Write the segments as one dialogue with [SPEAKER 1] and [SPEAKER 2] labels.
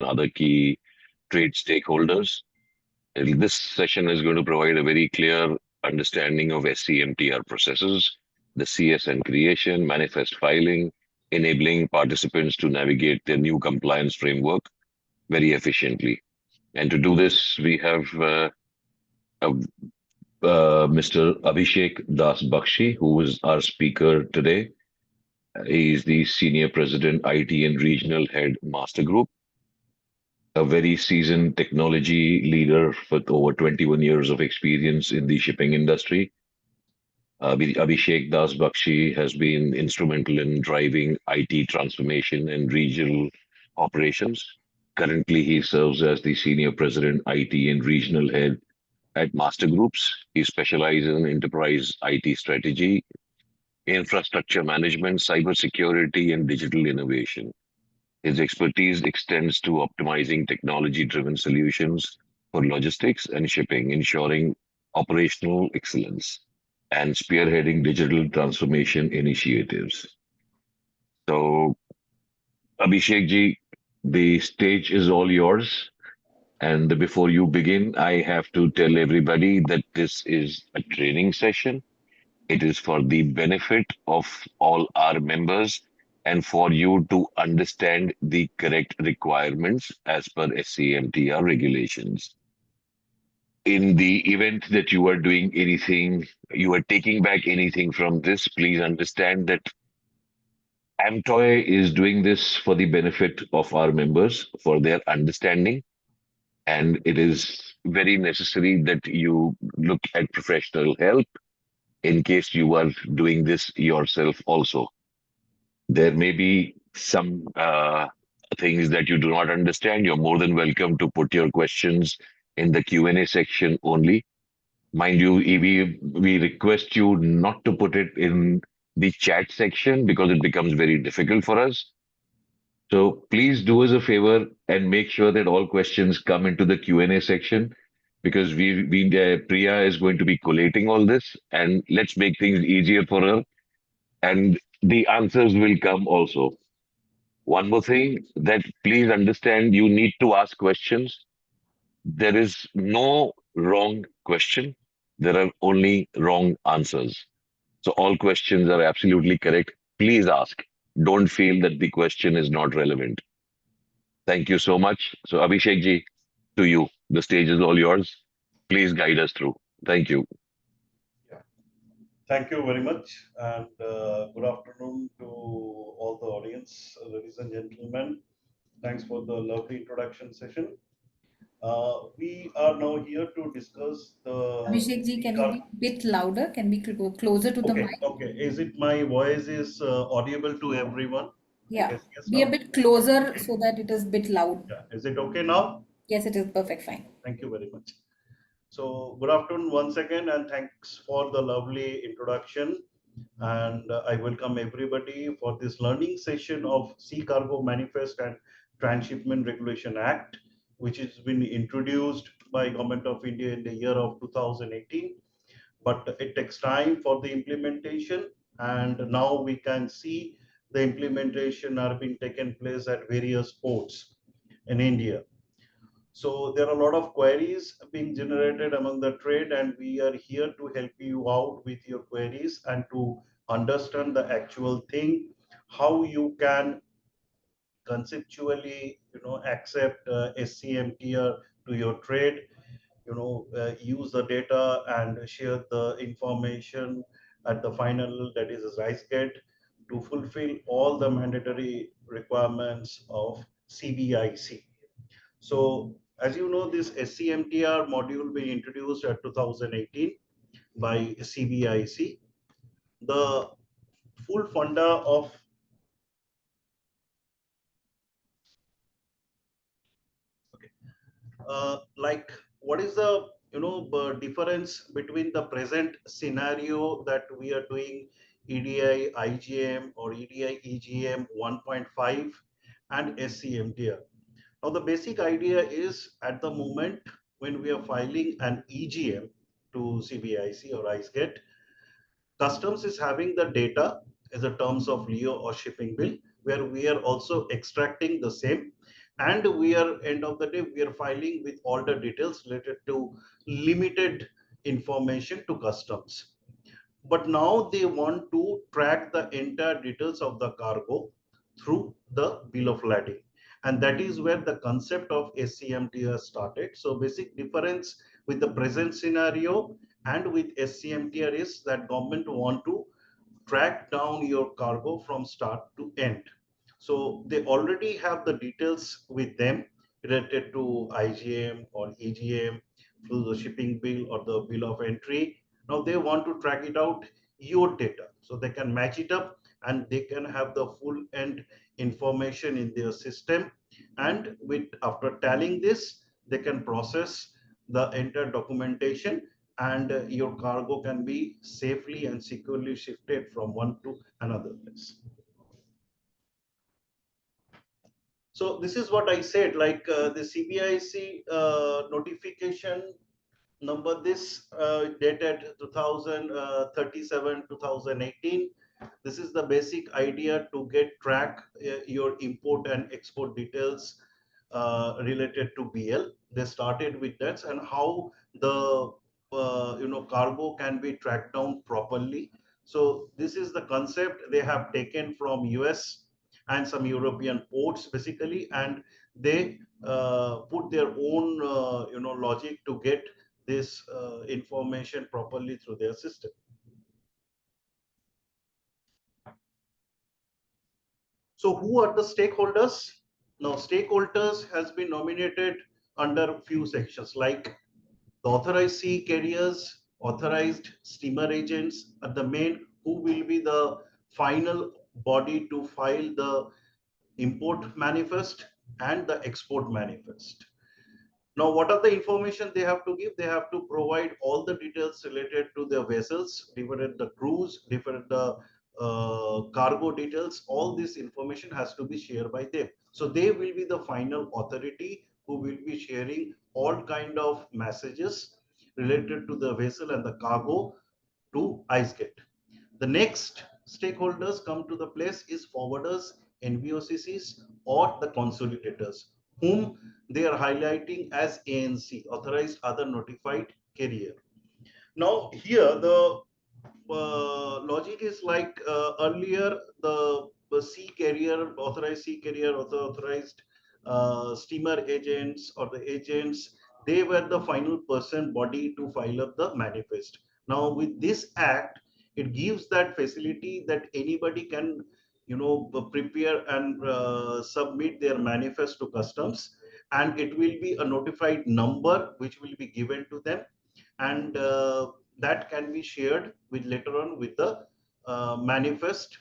[SPEAKER 1] other key trade stakeholders. And this session is going to provide a very clear understanding of SCMTR processes, the CSN creation, manifest filing, enabling participants to navigate their new compliance framework very efficiently. And to do this, we have uh, Mr. Abhishek Das Bakshi, who is our speaker today. He is the Senior President, IT and Regional Head, Master Group, a very seasoned technology leader with over 21 years of experience in the shipping industry. Abhishek Das Bakshi has been instrumental in driving IT transformation and regional operations. Currently, he serves as the Senior President, IT and Regional Head at Master Groups. He specializes in enterprise IT strategy, infrastructure management, cybersecurity, and digital innovation. His expertise extends to optimizing technology-driven solutions for logistics and shipping, ensuring operational excellence, and spearheading digital transformation initiatives. So, Abhishek ji, the stage is all yours. And before you begin, I have to tell everybody that this is a training session. It is for the benefit of all our members and for you to understand the correct requirements as per SCMTR regulations. In the event that you are doing anything, you are taking back anything from this, please understand that AMTOI is doing this for the benefit of our members, for their understanding, and it is very necessary that you look at professional help in case you are doing this yourself also. There may be some things that you do not understand. You're more than welcome to put your questions in the Q&A section only. Mind you, we request you not to put it in the chat section because it becomes very difficult for us. So please do us a favor and make sure that all questions come into the Q&A section because Priya is going to be collating all this, and let's make things easier for her, and the answers will come also. One more thing that please understand, you need to ask questions. There is no wrong question. There are only wrong answers. So all questions are absolutely correct. Please ask. Don't feel that the question is not relevant. Thank you so much. So Abhishek ji, to you, the stage is all yours. Please guide us through. Thank you.
[SPEAKER 2] Yeah. Thank you very much, and good afternoon to all the audience, ladies and gentlemen. Thanks for the lovely introduction session. We are now here to discuss the
[SPEAKER 3] Abhishek ji, can you
[SPEAKER 2] CCAR.
[SPEAKER 3] be a bit louder? Can we go closer to the
[SPEAKER 2] Okay,
[SPEAKER 3] mic?
[SPEAKER 2] okay. Is it my voice is audible to everyone? I
[SPEAKER 3] Yeah,
[SPEAKER 2] guess yes
[SPEAKER 3] be a
[SPEAKER 2] now.
[SPEAKER 3] bit closer so that it is a bit loud.
[SPEAKER 2] Yeah. Is it okay now?
[SPEAKER 3] Yes, it is perfect, fine.
[SPEAKER 2] Thank you very much. So, good afternoon once again, and thanks for the lovely introduction. And I welcome everybody for this learning session of Sea Cargo Manifest and Transshipment Regulation Act, which has been introduced by Government of India in the year of 2018. But it takes time for the implementation, and now we can see the implementation are being taken place at various ports in India. So there are a lot of queries being generated among the trade, and we are here to help you out with your queries and to understand the actual thing, how you can conceptually, accept SCMTR to your trade, use the data and share the information at the final, that is rice gate, to fulfill all the mandatory requirements of CBIC. So as you know, this SCMTR module being introduced at 2018 by CBIC. The full funda of like what is the difference between the present scenario that we are doing EDI IGM or EDI EGM 1.5 and SCMTR. Now the basic idea is at the moment when we are filing an EGM to CBIC or IceGate, customs is having the data as a terms of Leo or shipping bill, where we are also extracting the same and we are, end of the day, we are filing with all the details related to limited information to customs. But now they want to track the entire details of the cargo through the bill of lading, and that is where the concept of SCMTR started. So basic difference with the present scenario and with SCMTR is that government want to track down your cargo from start to end. So they already have the details with them related to IGM or EGM through the shipping bill or the bill of entry. Now they want to track it out your data so they can match it up and they can have the full end information in their system. And with after tallying this, they can process the entire documentation, and your cargo can be safely and securely shifted from one to another place. So this is what I said, like the CBIC notification number, this dated 2037 2018. This is the basic idea to get track your import and export details related to BL. They started with that, and how the cargo can be tracked down properly. So this is the concept they have taken from US and some European ports basically, and they put their own logic to get this information properly through their system. So who are the stakeholders? Now stakeholders has been nominated under few sections, like the authorized sea carriers, authorized steamer agents are the main, who will be the final body to file the import manifest and the export manifest. Now, what are the information they have to give? They have to provide all the details related to their vessels, different the crews, different the cargo details. All this information has to be shared by them. So they will be the final authority who will be sharing all kind of messages related to the vessel and the cargo to IceGate. The next stakeholders come to the place is forwarders, NVOCCs, or the consolidators, whom they are highlighting as ANC, authorized other notified carrier. Now here the logic is like earlier the sea carrier, authorized sea carrier, or the authorized steamer agents or the agents, they were the final person body to file up the manifest. Now with this act, it gives that facility that anybody can prepare and submit their manifest to customs, and it will be a notified number which will be given to them, and that can be shared with later on with the manifest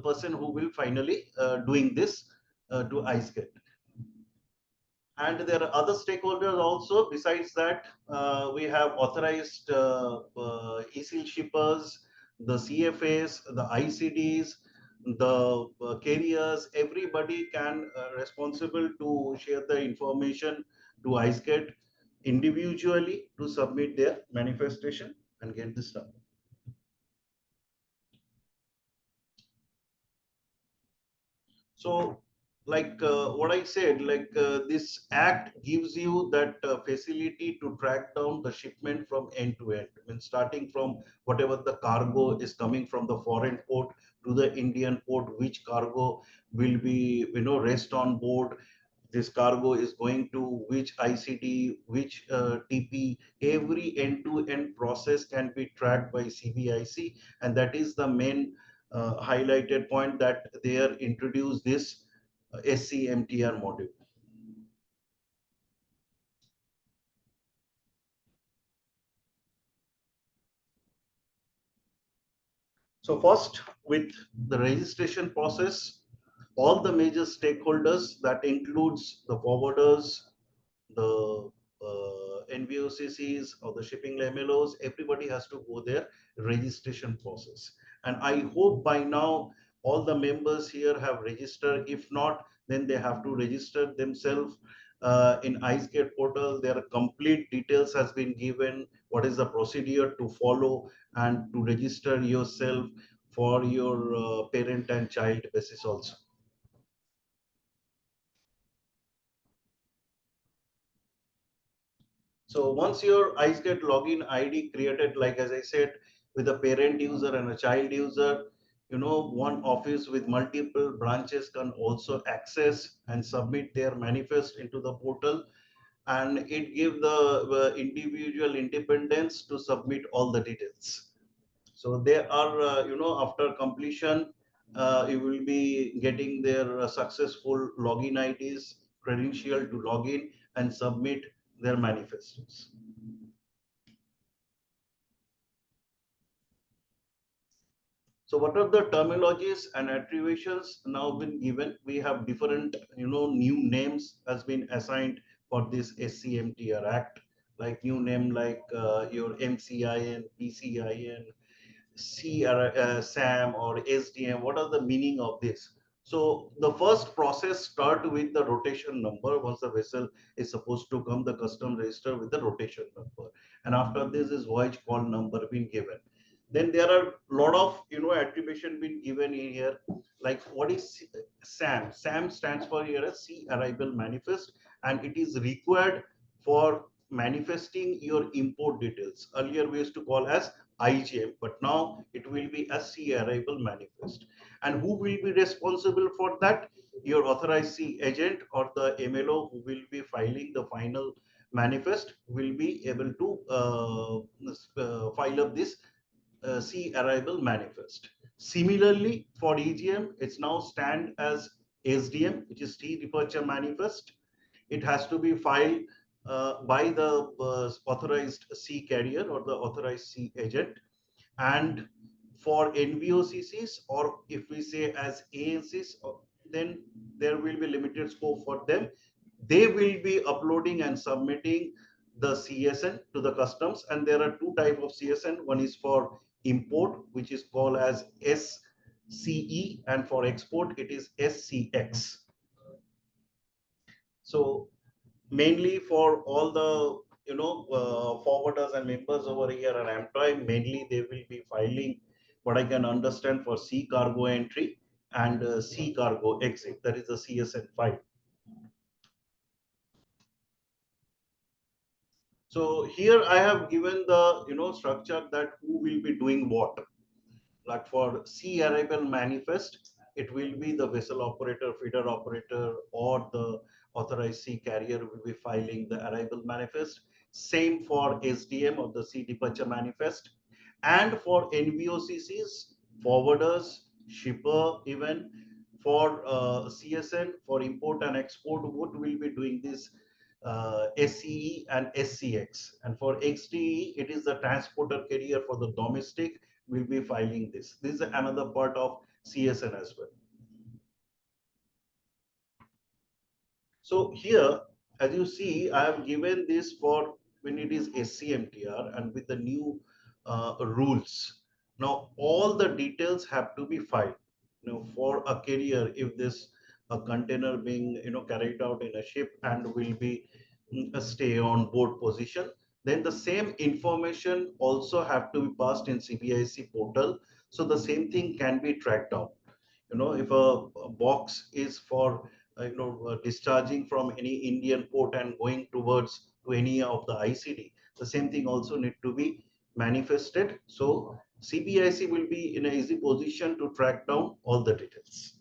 [SPEAKER 2] person who will finally doing this to IceGate. And there are other stakeholders also. Besides that, we have authorized e-seal shippers, the CFAs, the ICDs, the carriers. Everybody can responsible to share the information to IceGate individually to submit their manifestation and get this done. So like what I said, like this act gives you that facility to track down the shipment from end to end. I mean, starting from whatever the cargo is coming from the foreign port to the Indian port, which cargo will be rest on board, this cargo is going to which ICD, which TP, every end-to-end process can be tracked by CBIC, and that is the main highlighted point that they are introduced this SCMTR module. So first, with the registration process, all the major stakeholders, that includes the forwarders, the NVOCCs or the shipping MLOs, everybody has to go their registration process. And I hope by now all the members here have registered. If not, then they have to register themselves in IceGate portal. Their complete details has been given, what is the procedure to follow, and to register yourself for your parent and child basis also. So once your ICE get login ID created, like as I said, with a parent user and a child user, one office with multiple branches can also access and submit their manifest into the portal, and it give the individual independence to submit all the details. So there are, after completion, you will be getting their successful login IDs, credential to login and submit their manifestos. So what are the terminologies and attributions now been given? We have different, new names has been assigned for this SCMTR Act, like new name like your MCIN, PCIN, SAM or SDM. What are the meaning of this? So the first process start with the rotation number. Once the vessel is supposed to come, the custom register with the rotation number, and after this is voyage call number being given. Then there are a lot of attribution being given in here. Like what is SAM? SAM stands for here as Sea Arrival Manifest, and it is required for manifesting your import details. Earlier we used to call as IGM, but now it will be a sea arrival manifest. And who will be responsible for that? Your authorized sea agent or the MLO who will be filing the final manifest will be able to file up this sea arrival manifest. Similarly, for EGM, it's now stand as SDM, which is sea departure manifest. It has to be filed by the authorized sea carrier or the authorized sea agent. And for NVOCCs, or if we say as ANCs, then there will be limited scope for them. They will be uploading and submitting the CSN to the customs, and there are two type of CSN. One is for import, which is called as SCE, and for export it is SCX. So mainly for all the forwarders and members over here at AMTOI, mainly they will be filing what I can understand for sea cargo entry and sea cargo exit. That is the CSN file. So here I have given the structure that who will be doing what. Like for sea arrival manifest, it will be the vessel operator, feeder operator, or the authorized sea carrier will be filing the arrival manifest. Same for SDM or the sea departure manifest. And for NVOCCs, forwarders, shipper, even for CSN, for import and export, what will be doing this SCE and SCX. And for XDE, it is the transporter carrier for the domestic will be filing this. This is another part of CSN as well. So here, as you see, I have given this for when it is SCMTR and with the new rules. Now, all the details have to be filed. For a carrier, if this a container being carried out in a ship and will be a stay on board position, then the same information also have to be passed in CBIC portal. So the same thing can be tracked down. If a box is for discharging from any Indian port and going towards to any of the ICD, the same thing also need to be manifested. So CBIC will be in an easy position to track down all the details.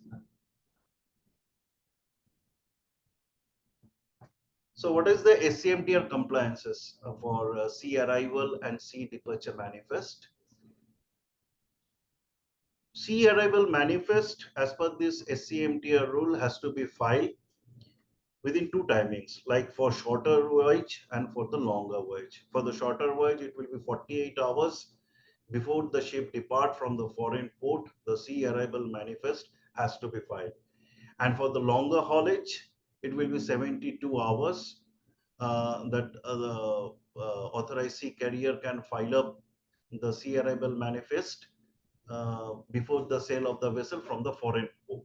[SPEAKER 2] So what is the SCMTR compliances for sea arrival and sea departure manifest? Sea arrival manifest as per this SCMTR rule has to be filed within two timings, like for shorter voyage and for the longer voyage. For the shorter voyage, it will be 48 hours before the ship depart from the foreign port. The sea arrival manifest has to be filed. And for the longer haulage, it will be 72 hours that the authorized sea carrier can file up the sea arrival manifest before the sale of the vessel from the foreign port.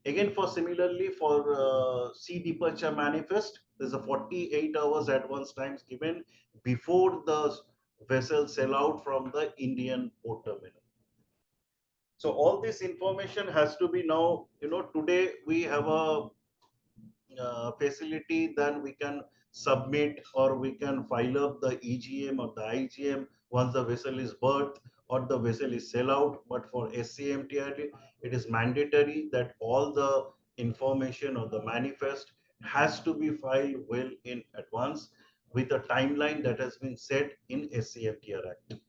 [SPEAKER 2] Again, for similarly for sea departure manifest, there's a 48 hours advance times given before the vessel sell out from the Indian port terminal. So all this information has to be now, today we have a facility, then we can submit or we can file up the EGM or the IGM once the vessel is berthed or the vessel is sell out. But for SCMTR, it is mandatory that all the information or the manifest has to be filed well in advance with a timeline that has been set in SCMTR Act.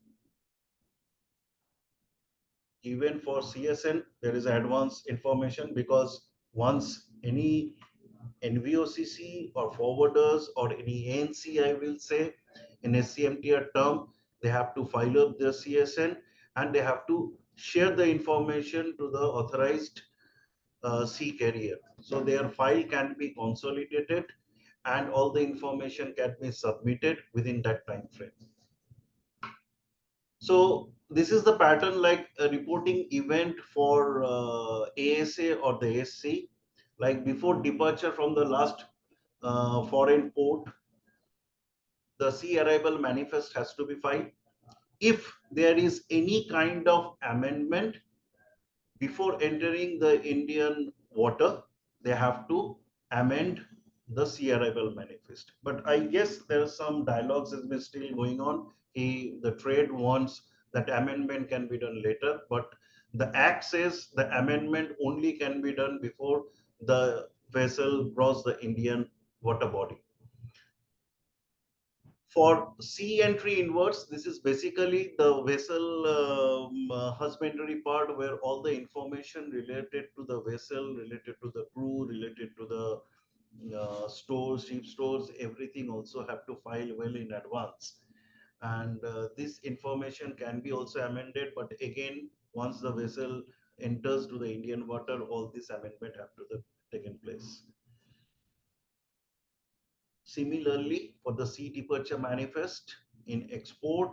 [SPEAKER 2] Even for CSN, there is advanced information, because once any NVOCC or forwarders or any ANC, I will say, in SCMTR term, they have to file up their CSN and they have to share the information to the authorized sea carrier. So their file can be consolidated and all the information can be submitted within that time frame. So this is the pattern, like a reporting event for ASA or the SC. Like before departure from the last foreign port, the sea arrival manifest has to be filed. If there is any kind of amendment before entering the Indian water, they have to amend the sea arrival manifest. But I guess there's some dialogues has been still going on. The trade wants that amendment can be done later, but the act says the amendment only can be done before the vessel cross the Indian water body. For sea entry inwards, this is basically the vessel husbandry part, where all the information related to the vessel, related to the crew, related to the stores, ship stores, everything also have to file well in advance. And this information can be also amended, but again, once the vessel enters to the Indian water, all this amendment have to the taken place. Similarly, for the sea departure manifest in export,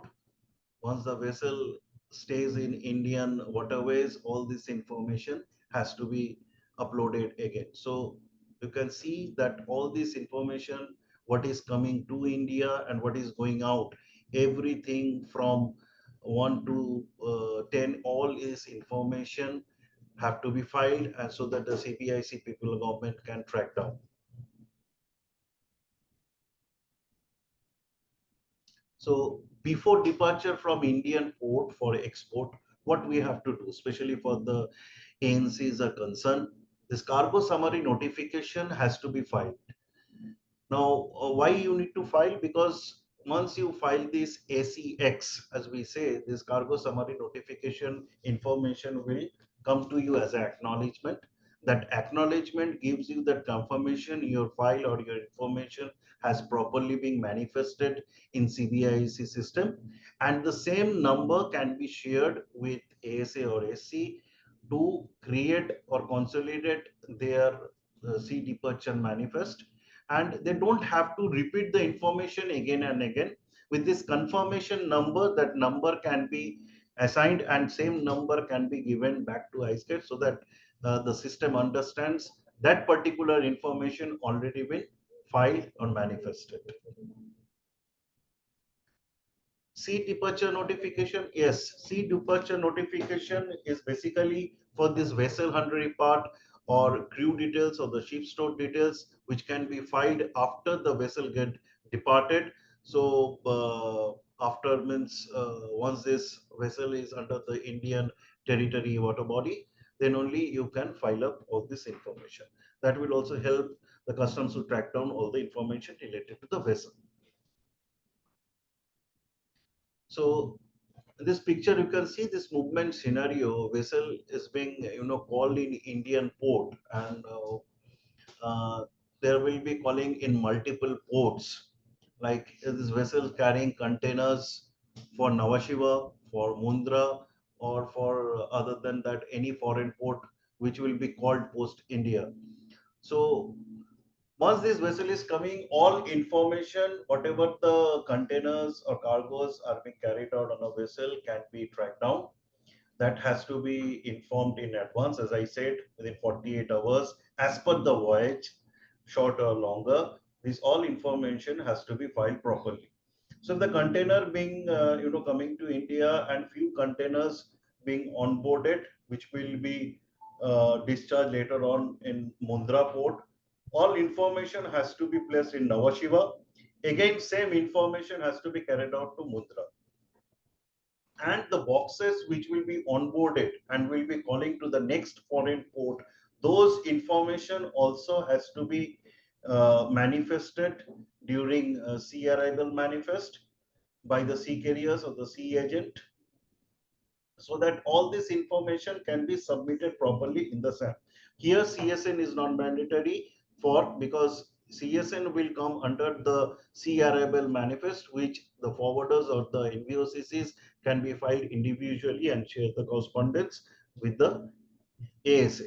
[SPEAKER 2] once the vessel stays in Indian waterways, all this information has to be uploaded again. So you can see that all this information, what is coming to India and what is going out, everything from 1 to 10, all is information have to be filed, and so that the CPIC people government can track down. So before departure from Indian port for export, what we have to do, especially for the ANCs are concerned, this cargo summary notification has to be filed. Now, why you need to file? Because once you file this ACX, as we say, this cargo summary notification information will come to you as an acknowledgement. That acknowledgement gives you that confirmation your file or your information has properly been manifested in CBIC system, and the same number can be shared with ASA or SC to create or consolidate their sea departure manifest, and they don't have to repeat the information again and again. With this confirmation number, that number can be assigned and same number can be given back to ISCAT, so that the system understands that particular information already been filed or manifested. Sea departure notification, yes, sea departure notification is basically for this vessel hundredth part or crew details or the ship stored details, which can be filed after the vessel get departed. So after means once this vessel is under the Indian territory water body, then only you can file up all this information. That will also help the customs to track down all the information related to the vessel. So this picture, you can see this movement scenario. Vessel is being called in Indian port, and there will be calling in multiple ports. Like this vessel carrying containers for Nhava Sheva, for Mundra, or for other than that any foreign port which will be called post India. So once this vessel is coming, all information, whatever the containers or cargoes are being carried out on a vessel, can be tracked down. That has to be informed in advance, as I said, within 48 hours, as per the voyage, short or longer. This all information has to be filed properly. So the container being, coming to India, and few containers being onboarded, which will be discharged later on in Mundra port. all information has to be placed in Navashiva. Again, same information has to be carried out to Mudra. And the boxes which will be onboarded and will be calling to the next foreign port, those information also has to be manifested during sea arrival manifest by the sea carriers or the sea agent, so that all this information can be submitted properly in the SAM. Here CSN is non-mandatory for, because CSN will come under the sea arrival manifest, which the forwarders or the NVOCCs can be filed individually and share the correspondence with the ASA.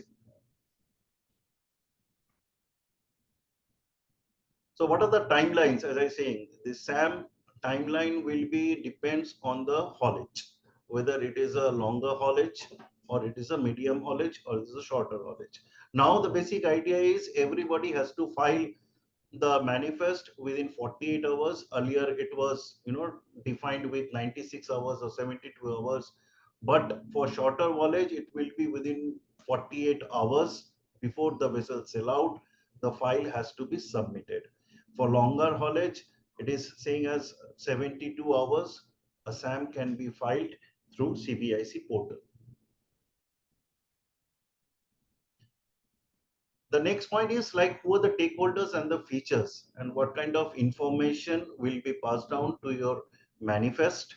[SPEAKER 2] So what are the timelines? As I saying, the SAM timeline will be depends on the haulage, whether it is a longer haulage or it is a medium haulage or it is a shorter haulage. Now the basic idea is everybody has to file the manifest within 48 hours. Earlier it was, defined with 96 hours or 72 hours. But for shorter voyage, it will be within 48 hours before the vessel sail out. The file has to be submitted. For longer haulage, it is saying as 72 hours. A SAM can be filed through CBIC portal. The next point is like who are the stakeholders and the features and what kind of information will be passed down to your manifest.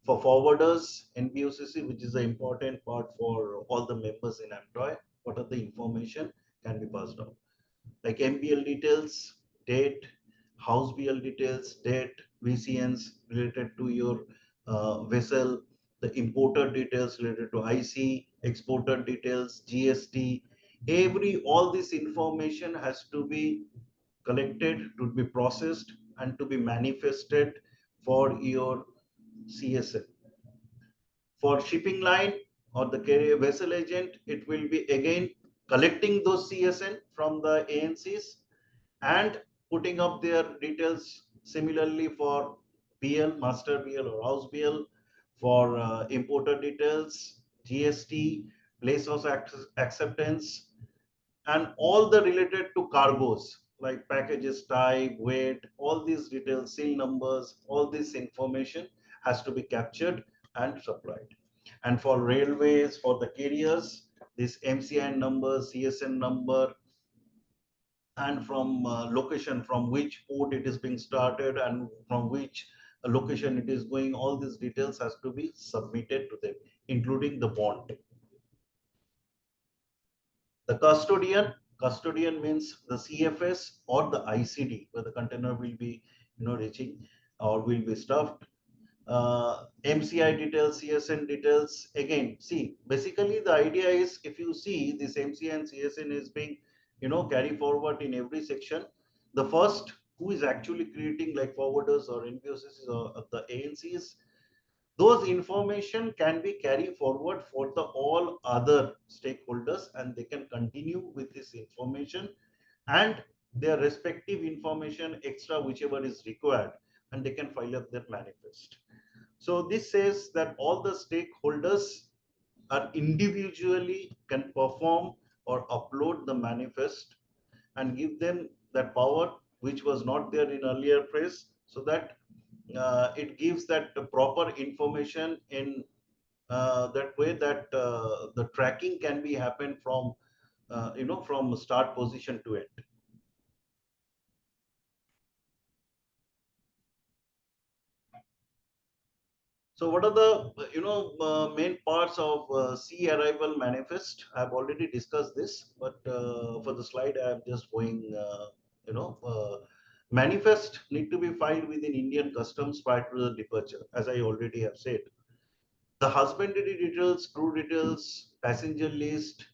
[SPEAKER 2] For forwarders, NBOCC, which is the important part for all the members in AMTOI, what are the information can be passed down? Like MBL details, date, house BL details, date, VCNs related to your vessel, the importer details related to IC, exporter details, GST, all this information has to be collected, to be processed and to be manifested for your CSN. For shipping line or the carrier vessel agent, it will be again collecting those CSN from the ANCs and putting up their details. Similarly for BL, master BL or house BL, for importer details, GST, place of acceptance, and all the related to cargoes like packages type, weight, all these details, seal numbers, all this information has to be captured and supplied. And for railways, for the carriers, this MCN number, CSN number, and from location from which port it is being started and from which location it is going, all these details has to be submitted to them, including the bond. The custodian means the CFS or the ICD where the container will be, reaching or will be stuffed. MCI details, CSN details. Again, see, basically the idea is if you see this MCI and CSN is being, carry forward in every section. The first who is actually creating like forwarders or NBOCs or the ANCs, those information can be carried forward for the all other stakeholders and they can continue with this information and their respective information extra whichever is required, and they can file up their manifest. So this says that all the stakeholders are individually can perform or upload the manifest and give them that power which was not there in earlier phase, so that it gives that proper information in that way that the tracking can be happen from from start position to end. So what are the main parts of sea arrival manifest? I have already discussed this, but for the slide I am just going manifest need to be filed within Indian customs prior to the departure, as I already have said. The husbandry details, crew details, passenger list,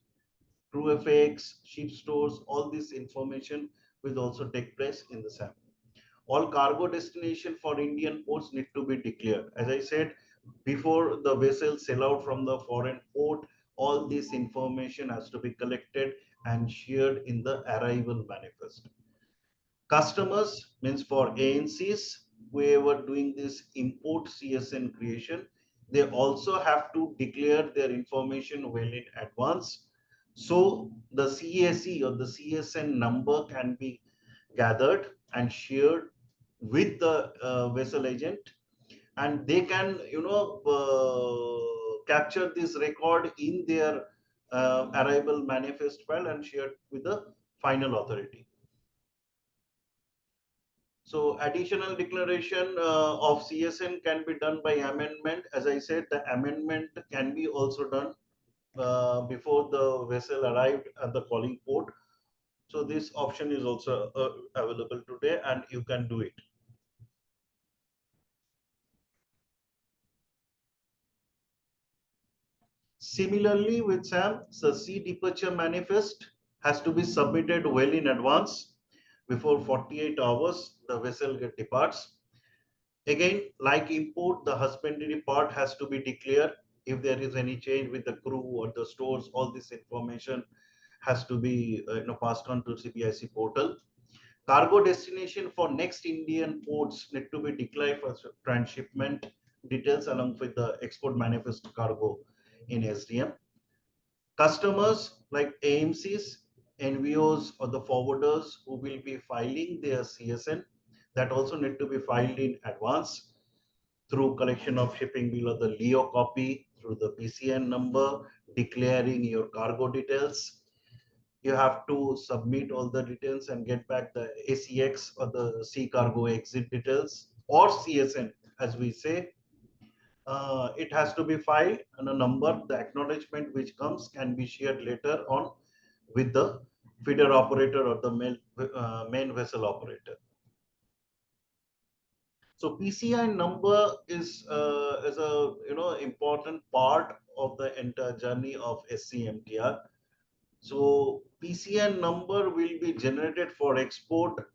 [SPEAKER 2] crew FX, ship stores, all this information will also take place in the SAM. All cargo destination for Indian ports need to be declared. As I said, before the vessel sail out from the foreign port, all this information has to be collected and shared in the arrival manifest. Customers means for ANCs, whoever doing this import CSN creation, they also have to declare their information well in advance. So the CAC or the CSN number can be gathered and shared with the vessel agent, and they can capture this record in their arrival manifest file and share with the final authority. So additional declaration of CSN can be done by amendment. As I said, the amendment can be also done before the vessel arrived at the calling port. So this option is also available today, and you can do it. Similarly, with SAM, the sea departure manifest has to be submitted well in advance. Before 48 hours, the vessel departs. Again, like import, the husbandry part has to be declared. If there is any change with the crew or the stores, all this information has to be passed on to CBIC portal. Cargo destination for next Indian ports need to be declared for transshipment details along with the export manifest cargo in SDM. Customers like AMCs, NVOs, or the forwarders who will be filing their CSN, that also need to be filed in advance through collection of shipping bill or the Leo copy through the PCN number, declaring your cargo details. You have to submit all the details and get back the ACX or the sea cargo exit details or CSN, as we say. It has to be filed and a number, the acknowledgement which comes can be shared later on with the feeder operator or the main vessel operator. So PCI number is a important part of the entire journey of SCMTR. So PCI number will be generated for export.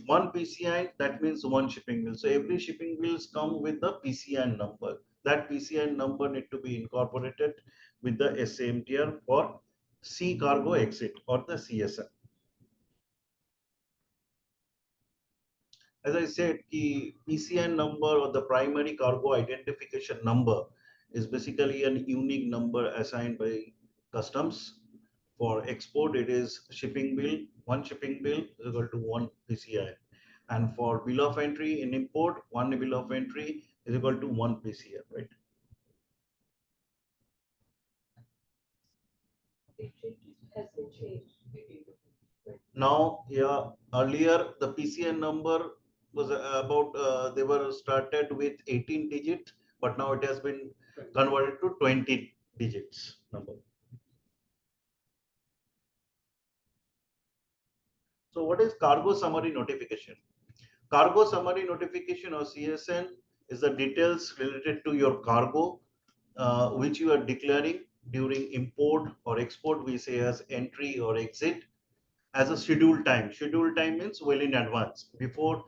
[SPEAKER 2] One PCI, that means one shipping bill. So every shipping bills come with the PCI number. That PCI number need to be incorporated with the SCMTR for sea cargo exit or the CSN. As I said, the PCN number or the primary cargo identification number is basically an unique number assigned by customs. For export, it is shipping bill. One shipping bill is equal to one PCI. And for bill of entry in import, one bill of entry is equal to one PCI, right? Now, yeah, earlier the PCN number was about, they were started with 18 digits, but now it has been converted to 20 digits number. So what is cargo summary notification? Cargo summary notification or CSN is the details related to your cargo, which you are declaring during import or export. We say as entry or exit as a schedule time. Schedule time means well in advance before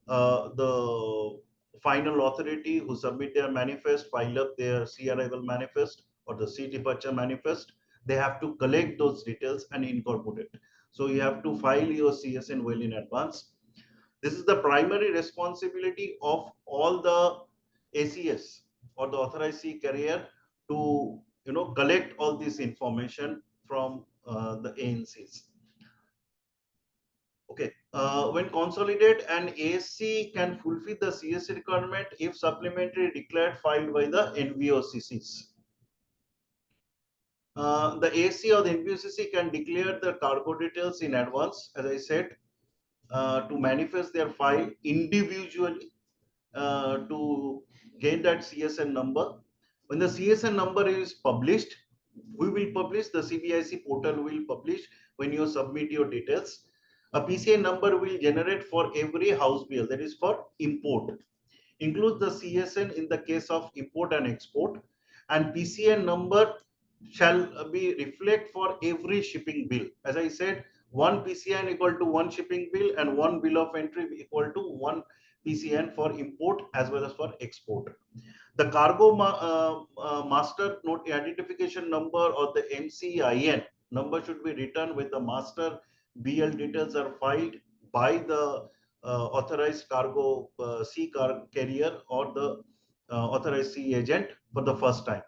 [SPEAKER 2] the final authority who submit their manifest, file up their sea arrival manifest or the sea departure manifest. They have to collect those details and incorporate it. So you have to file your CSN well in advance. This is the primary responsibility of all the ACS or the authorized sea carrier to collect all this information from the ANCs. Okay, when consolidate and AC can fulfill the CSC requirement if supplementary declared filed by the NVOCCs. The AC or the NVOCC can declare the cargo details in advance, as I said, to manifest their file individually to gain that CSN number. When the CSN number is published, we will publish, the CBIC portal will publish when you submit your details. A PCI number will generate for every house bill, that is for import. Includes the CSN in the case of import and export, and PCN number shall be reflect for every shipping bill. As I said, one PCN equal to one shipping bill and one bill of entry equal to one PCN for import as well as for export. The cargo master note identification number or the MCIN number should be written with the master BL details are filed by the authorized cargo sea carrier or the authorized sea agent for the first time.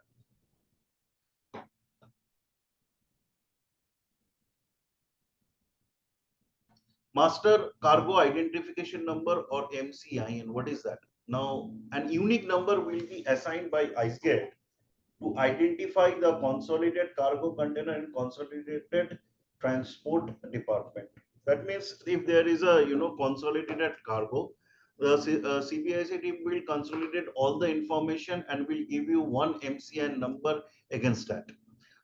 [SPEAKER 2] Master Cargo Identification Number or MCIN. What is that? Now, an unique number will be assigned by IceGate to identify the consolidated cargo container and consolidated transport department. That means if there is a consolidated cargo, the CBIC team will consolidate all the information and will give you one MCN number against that.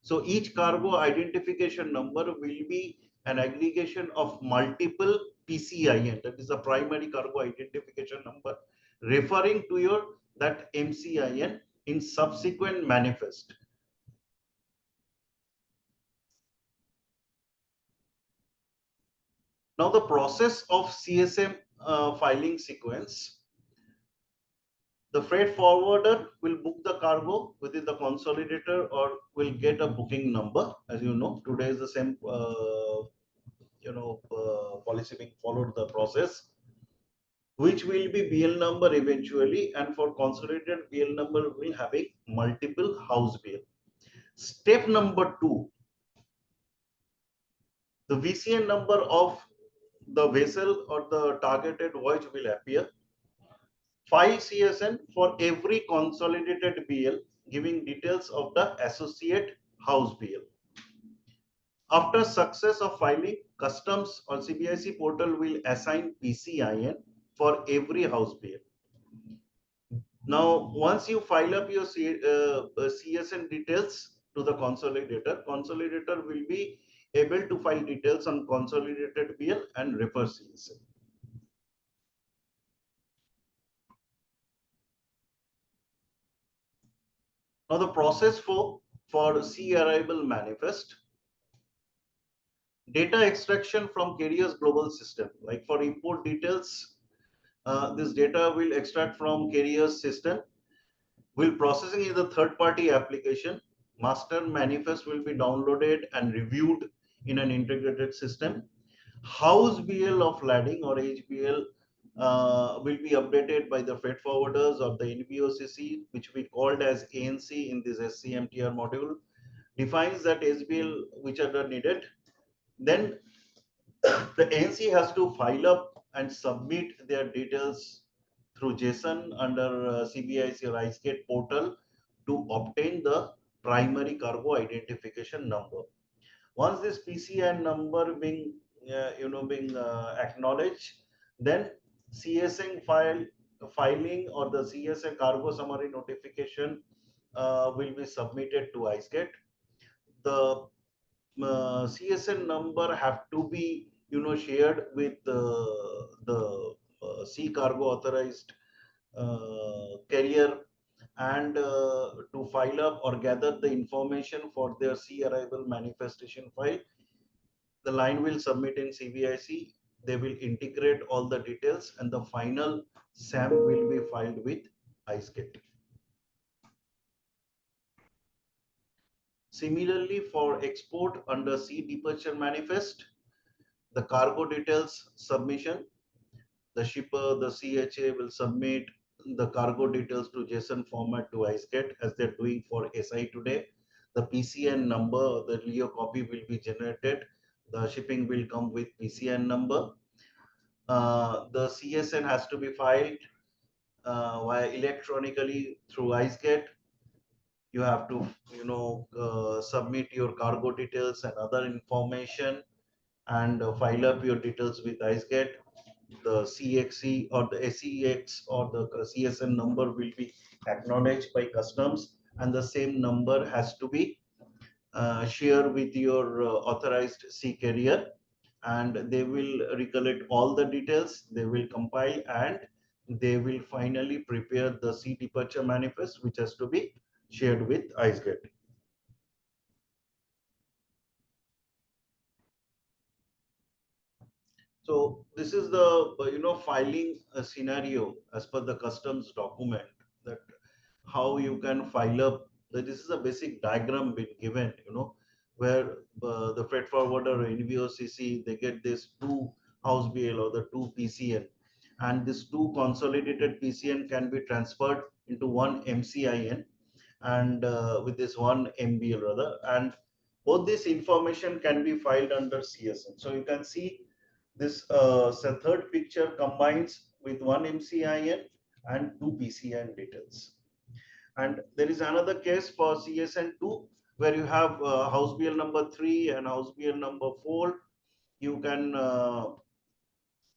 [SPEAKER 2] So each cargo identification number will be an aggregation of multiple PCIN, that is the primary cargo identification number, referring to your that MCIN in subsequent manifest. Now the process of CSM filing sequence. The freight forwarder will book the cargo within the consolidator or will get a booking number. As you know, today is the same policy being followed, the process, which will be BL number eventually, and for consolidated BL number will having multiple house BL. Step number 2, the VCN number of the vessel or the targeted voyage will appear. File CSN for every consolidated BL, giving details of the associate house BL. After success of filing, customs or CBIC portal will assign PCIN for every house BL. Now, once you file up your CSN details to the consolidator will be able to file details on consolidated BL and refer CSN. Now, the process for sea arrival manifest. Data extraction from carrier's global system. Like for import details, this data will extract from carrier's system. Will processing in the third-party application. Master manifest will be downloaded and reviewed in an integrated system. House BL of lading or HBL will be updated by the freight forwarders or the NBOCC, which we called as ANC in this SCMTR module. Defines that SBL which are needed. Then the ANC has to file up and submit their details through JSON under CBIC or IceGate portal to obtain the primary cargo identification number. Once this PCN number being acknowledged, then CSN filing or the CSN cargo summary notification will be submitted to IceGate. The CSN number have to be shared with the sea cargo authorized carrier, and to file up or gather the information for their sea arrival manifestation file. The line will submit in CBIC. They will integrate all the details and the final SAM will be filed with IceGate. Similarly, for export under sea departure manifest, the cargo details submission, the shipper, the CHA will submit the cargo details to JSON format to IceGate as they're doing for SI today. The PCN number, the Leo copy will be generated. The shipping will come with PCN number. The CSN has to be filed via electronically through IceGate. You have to, submit your cargo details and other information and file up your details with IceGate. The CXC or the SEX or the CSN number will be acknowledged by customs, and the same number has to be shared with your authorized sea carrier, and they will recollect all the details, they will compile, and they will finally prepare the sea departure manifest, which has to be shared with IceGate. So this is the filing scenario as per the customs document, that how you can file up. This is a basic diagram been given, where the freight forwarder or NVOCC, they get this two house BL or the two PCN, and this two consolidated PCN can be transferred into one MCIN, and with this one MBL rather, and both this information can be filed under CSN. So you can see This third picture combines with one MCIN and two PCIN details. And there is another case for CSN2 where you have house BL number 3 and house BL number 4. You can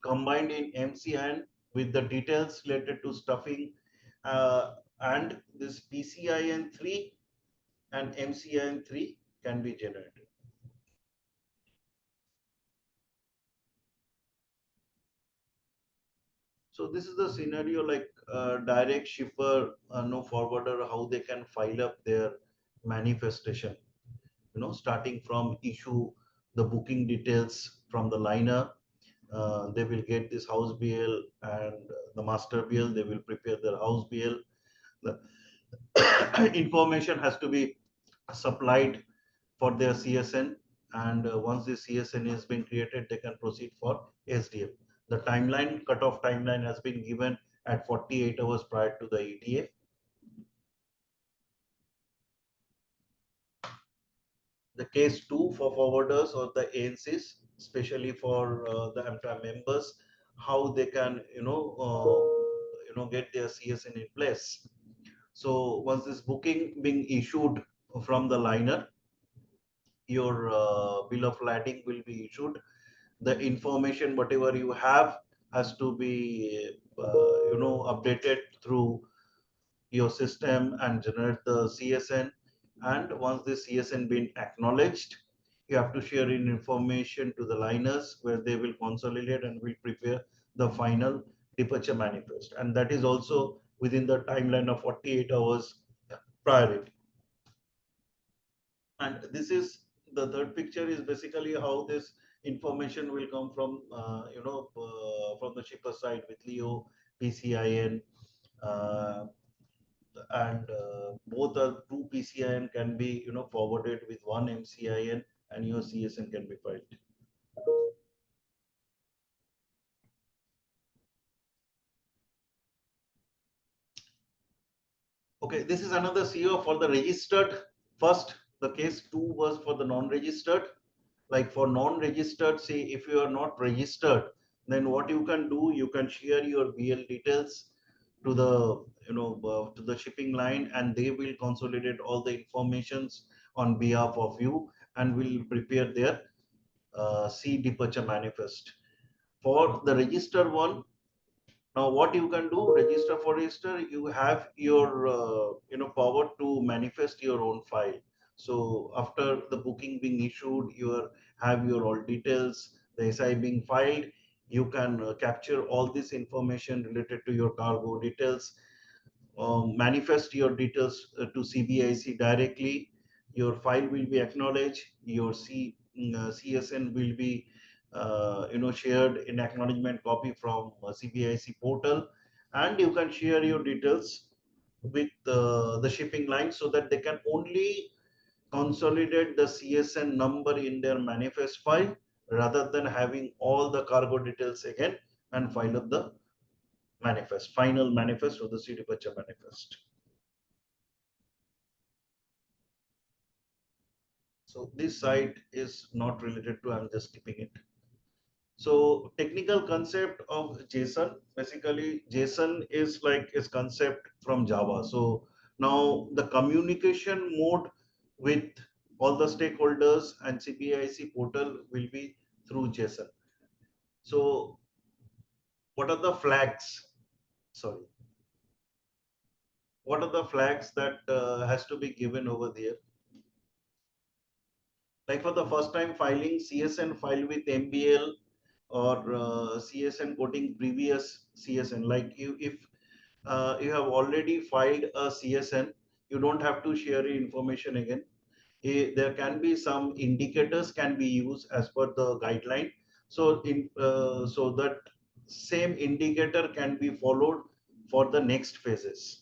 [SPEAKER 2] combine in MCIN with the details related to stuffing, and this PCIN3 and MCIN3 can be generated. So this is the scenario, like direct shipper, no forwarder, how they can file up their manifestation, starting from issue the booking details from the liner. They will get this house BL and the master BL. They will prepare their house BL. The information has to be supplied for their CSN, and once the CSN is being created, they can proceed for SDF. The timeline, cutoff timeline has been given at 48 hours prior to the ETA. The case 2 for forwarders or the ANCs, especially for the AMTOI members, how they can get their CSN in place. So once this booking being issued from the liner, your bill of lading will be issued. The information whatever you have has to be updated through your system and generate the CSN. And once the CSN been acknowledged, you have to share in information to the liners where they will consolidate and will prepare the final departure manifest. And that is also within the timeline of 48 hours priority. And this is the third picture is basically how this information will come from from the shipper side with Leo, PCIN, and both the two PCIN can be forwarded with one MCIN, and your CSN can be filed. Okay, this is another CO for the registered. First, the case 2 was for the non-registered. Like for non-registered, say if you are not registered, then what you can do, you can share your BL details to the to the shipping line, and they will consolidate all the informations on behalf of you and will prepare their C departure manifest. For the registered one, now what you can do, register for register, you have your power to manifest your own file. So after the booking being issued, you have your all details, the SI being filed, you can capture all this information related to your cargo details, manifest your details to CBIC directly. Your file will be acknowledged. Your CSN will be shared in acknowledgement copy from CBIC portal, and you can share your details with the shipping line so that they can only consolidate the CSN number in their manifest file rather than having all the cargo details again and file up the manifest, final manifest or the C departure manifest. So this side is not related to, I'm just skipping it. So technical concept of JSON, basically JSON is like its concept from Java. So now the communication mode with all the stakeholders and CBIC portal will be through JSON. So what are the flags? Sorry. What are the flags that has to be given over there? Like for the first time filing, CSN file with MBL or CSN quoting previous CSN. Like if you have already filed a CSN, you don't have to share information again. There can be some indicators can be used as per the guideline. So so that same indicator can be followed for the next phases.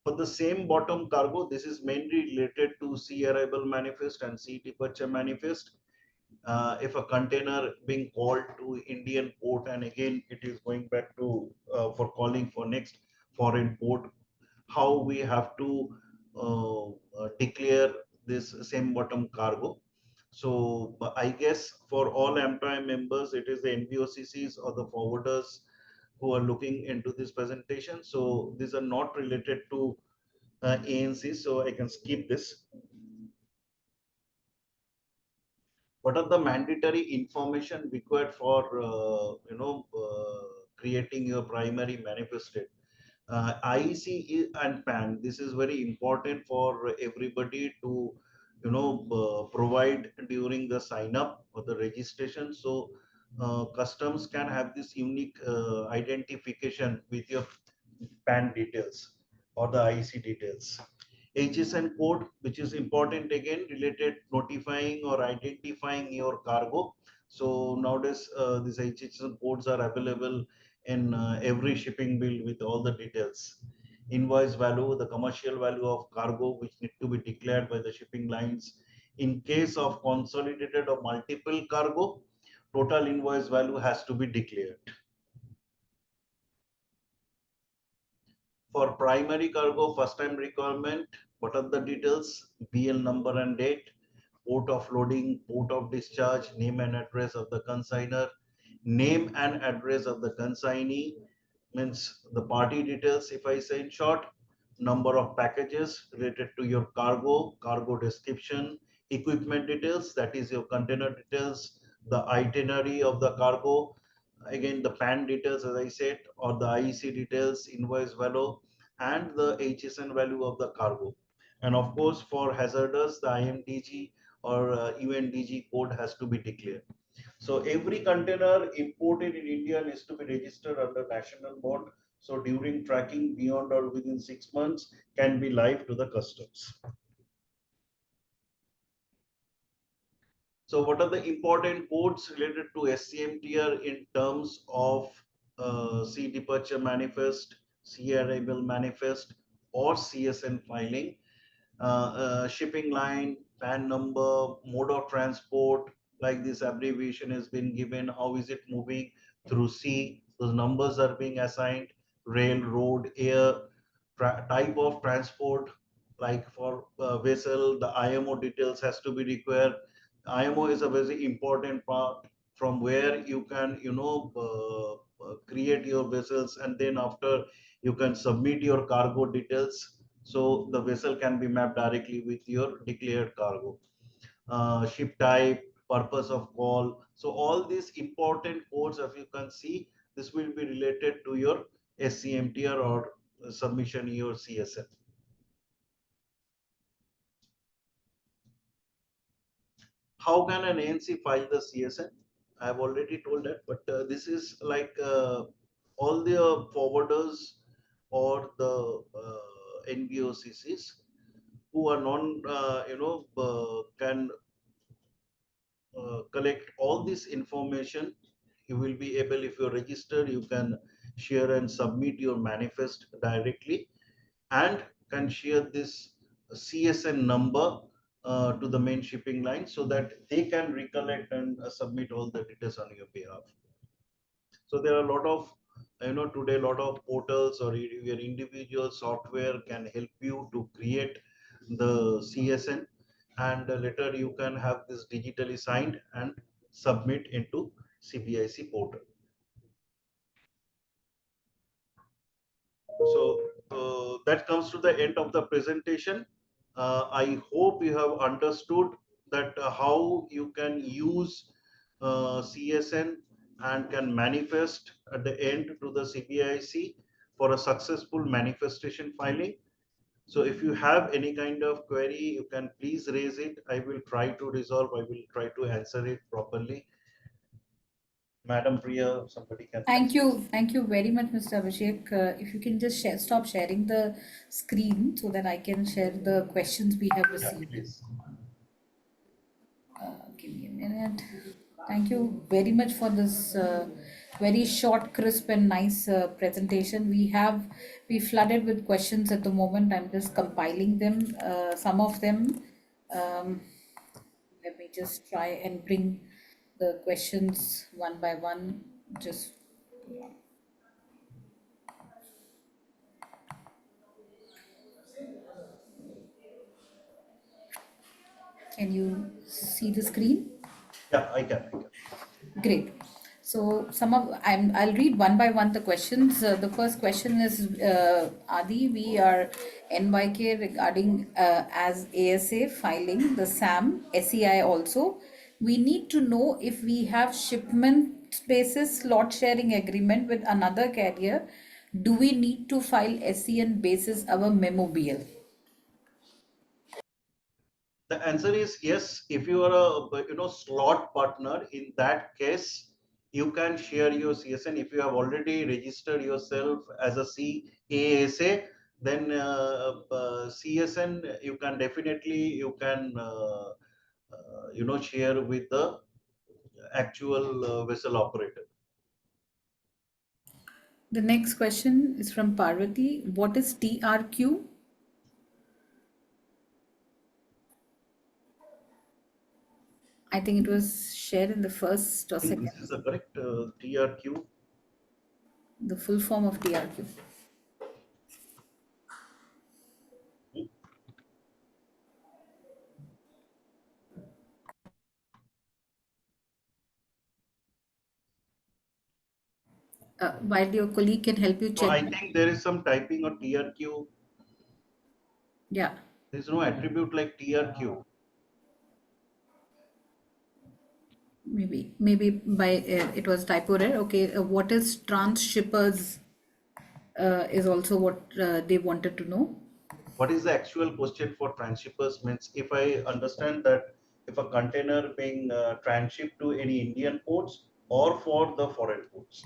[SPEAKER 2] For the same bottom cargo, this is mainly related to C arrival manifest and C departure manifest. If a container being called to Indian port and again it is going back to for calling for next foreign port, how we have to declare this same bottom cargo. So I guess for all AMTOI members, it is the NBOCCs or the forwarders who are looking into this presentation. So these are not related to ANC, so I can skip this. What are the mandatory information required for creating your primary manifested? IEC and PAN. This is very important for everybody to provide during the sign up or the registration. So customs can have this unique identification with your PAN details or the IEC details. HSN code, which is important again, related notifying or identifying your cargo. So nowadays, these HSN codes are available in every shipping bill with all the details. Invoice value, the commercial value of cargo, which need to be declared by the shipping lines. In case of consolidated or multiple cargo, total invoice value has to be declared. For primary cargo, first time requirement, what are the details? BL number and date, port of loading, port of discharge, name and address of the consignor, name and address of the consignee, means the party details, if I say in short, number of packages related to your cargo, cargo description, equipment details, that is your container details, the itinerary of the cargo, again the PAN details as I said, or the IEC details, invoice value, and the HSN value of the cargo. And of course, for hazardous, the IMDG or UNDG code has to be declared. So every container imported in India needs to be registered under national board. So during tracking beyond or within 6 months can be live to the customs. So what are the important codes related to SCMTR in terms of sea departure manifest, sea arrival manifest, or CSN filing? Shipping line, PAN number, mode of transport, like this abbreviation has been given, how is it moving through sea, those numbers are being assigned, rail, road, air, type of transport, like for vessel, the IMO details has to be required. IMO is a very important part from where you can, create your vessels, and then after you can submit your cargo details. So the vessel can be mapped directly with your declared cargo. Ship type, purpose of call. So all these important codes, as you can see, this will be related to your SCMTR or submission your CSN. How can an ANC file the CSN? I have already told that, but this is like all the forwarders or the NBOCCs who are non, can collect all this information. You will be able, if you're registered, you can share and submit your manifest directly, and can share this CSN number to the main shipping line so that they can recollect and submit all the details on your behalf. So there are a lot of, today a lot of portals or your individual software can help you to create the CSN, and later you can have this digitally signed and submit into CBIC portal. So that comes to the end of the presentation. I hope you have understood that how you can use CSN and can manifest at the end to the CBIC for a successful manifestation filing. So if you have any kind of query, you can please raise it. I will try to resolve. I will try to answer it properly. Madam Priya, somebody can.
[SPEAKER 3] Thank you very much, Mr. Abhishek. If you can just stop sharing the screen so that I can share the questions we have
[SPEAKER 2] Yeah,
[SPEAKER 3] received.
[SPEAKER 2] please.
[SPEAKER 3] Give me a minute. Thank you very much for this very short, crisp, and nice presentation. We flooded with questions at the moment. I'm just compiling them. Some of them. Um, Let me just try and bring the questions one by one. Just Can you see the screen?
[SPEAKER 2] Yeah, I can.
[SPEAKER 3] Great. So I'll read one by one the questions. The first question is Adi. We are NYK regarding as ASA filing the SAM SEI also. We need to know if we have shipment basis slot sharing agreement with another carrier. Do we need to file SCN basis our memo BL?
[SPEAKER 2] The answer is yes. If you are a slot partner, in that case, you can share your CSN. If you have already registered yourself as a CASA, then CSN you can definitely share with the actual vessel operator.
[SPEAKER 3] The next question is from Parvati. What is TRQ? I think it was shared in the first or
[SPEAKER 2] I think
[SPEAKER 3] second.
[SPEAKER 2] this is the correct TRQ.
[SPEAKER 3] The full form of TRQ. While your colleague can help you
[SPEAKER 2] So
[SPEAKER 3] check.
[SPEAKER 2] I think there is some typing of TRQ.
[SPEAKER 3] Yeah,
[SPEAKER 2] There is no attribute like TRQ.
[SPEAKER 3] maybe by it was typo error. Okay, what is transshippers is also what they wanted to know.
[SPEAKER 2] What is the actual question for transshippers? Means if I understand that if a container being transshipped to any Indian ports or for the foreign ports.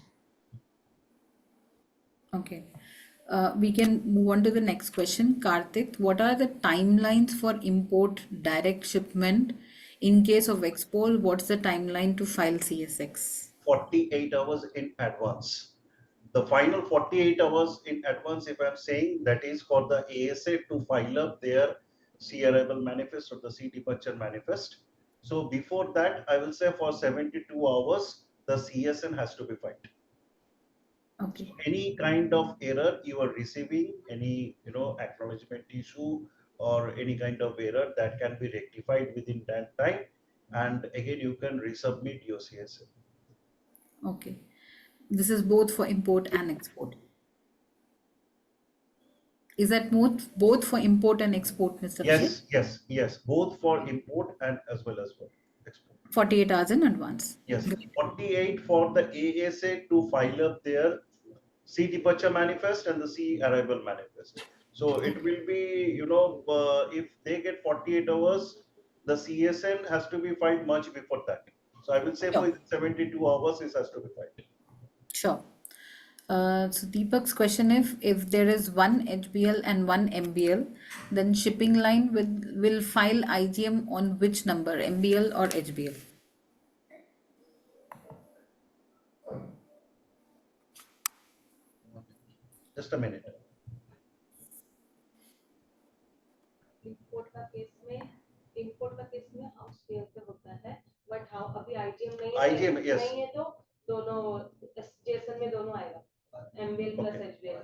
[SPEAKER 3] Okay. We can move on to the next question. Karthik, what are the timelines for import direct shipment? In case of export, what's the timeline to file CSX?
[SPEAKER 2] 48 hours in advance. The final 48 hours in advance, if I'm saying, that is for the ASA to file up their sea arrival manifest or the sea departure manifest. So before that, I will say for 72 hours, the CSN has to be filed.
[SPEAKER 3] Okay.
[SPEAKER 2] Any kind of error you are receiving, any acknowledgement issue or any kind of error that can be rectified within that time, and again you can resubmit your CSN.
[SPEAKER 3] Okay. This is both for import and export. Is that both for import and export, Mr. Abhishek?
[SPEAKER 2] Yes, both for import and as well as for export.
[SPEAKER 3] 48 hours in advance.
[SPEAKER 2] Yes,
[SPEAKER 3] Great.
[SPEAKER 2] 48 for the ASA to file up their sea departure manifest and the sea arrival manifest. So it will be, if they get 48 hours, the CSN has to be filed much before that. So I will say for
[SPEAKER 3] Sure.
[SPEAKER 2] 72 hours, it has to be filed.
[SPEAKER 3] Sure. So Deepak's question, if there is one HBL and one MBL, then shipping line will file IGM on which number, MBL or HBL?
[SPEAKER 2] Just a minute.
[SPEAKER 4] Import का case में house pair पे होता है but हाँ अभी IgM
[SPEAKER 2] IGM, yes.
[SPEAKER 4] नहीं है तो दोनों जेसन में दोनों आएगा MBL plus HBL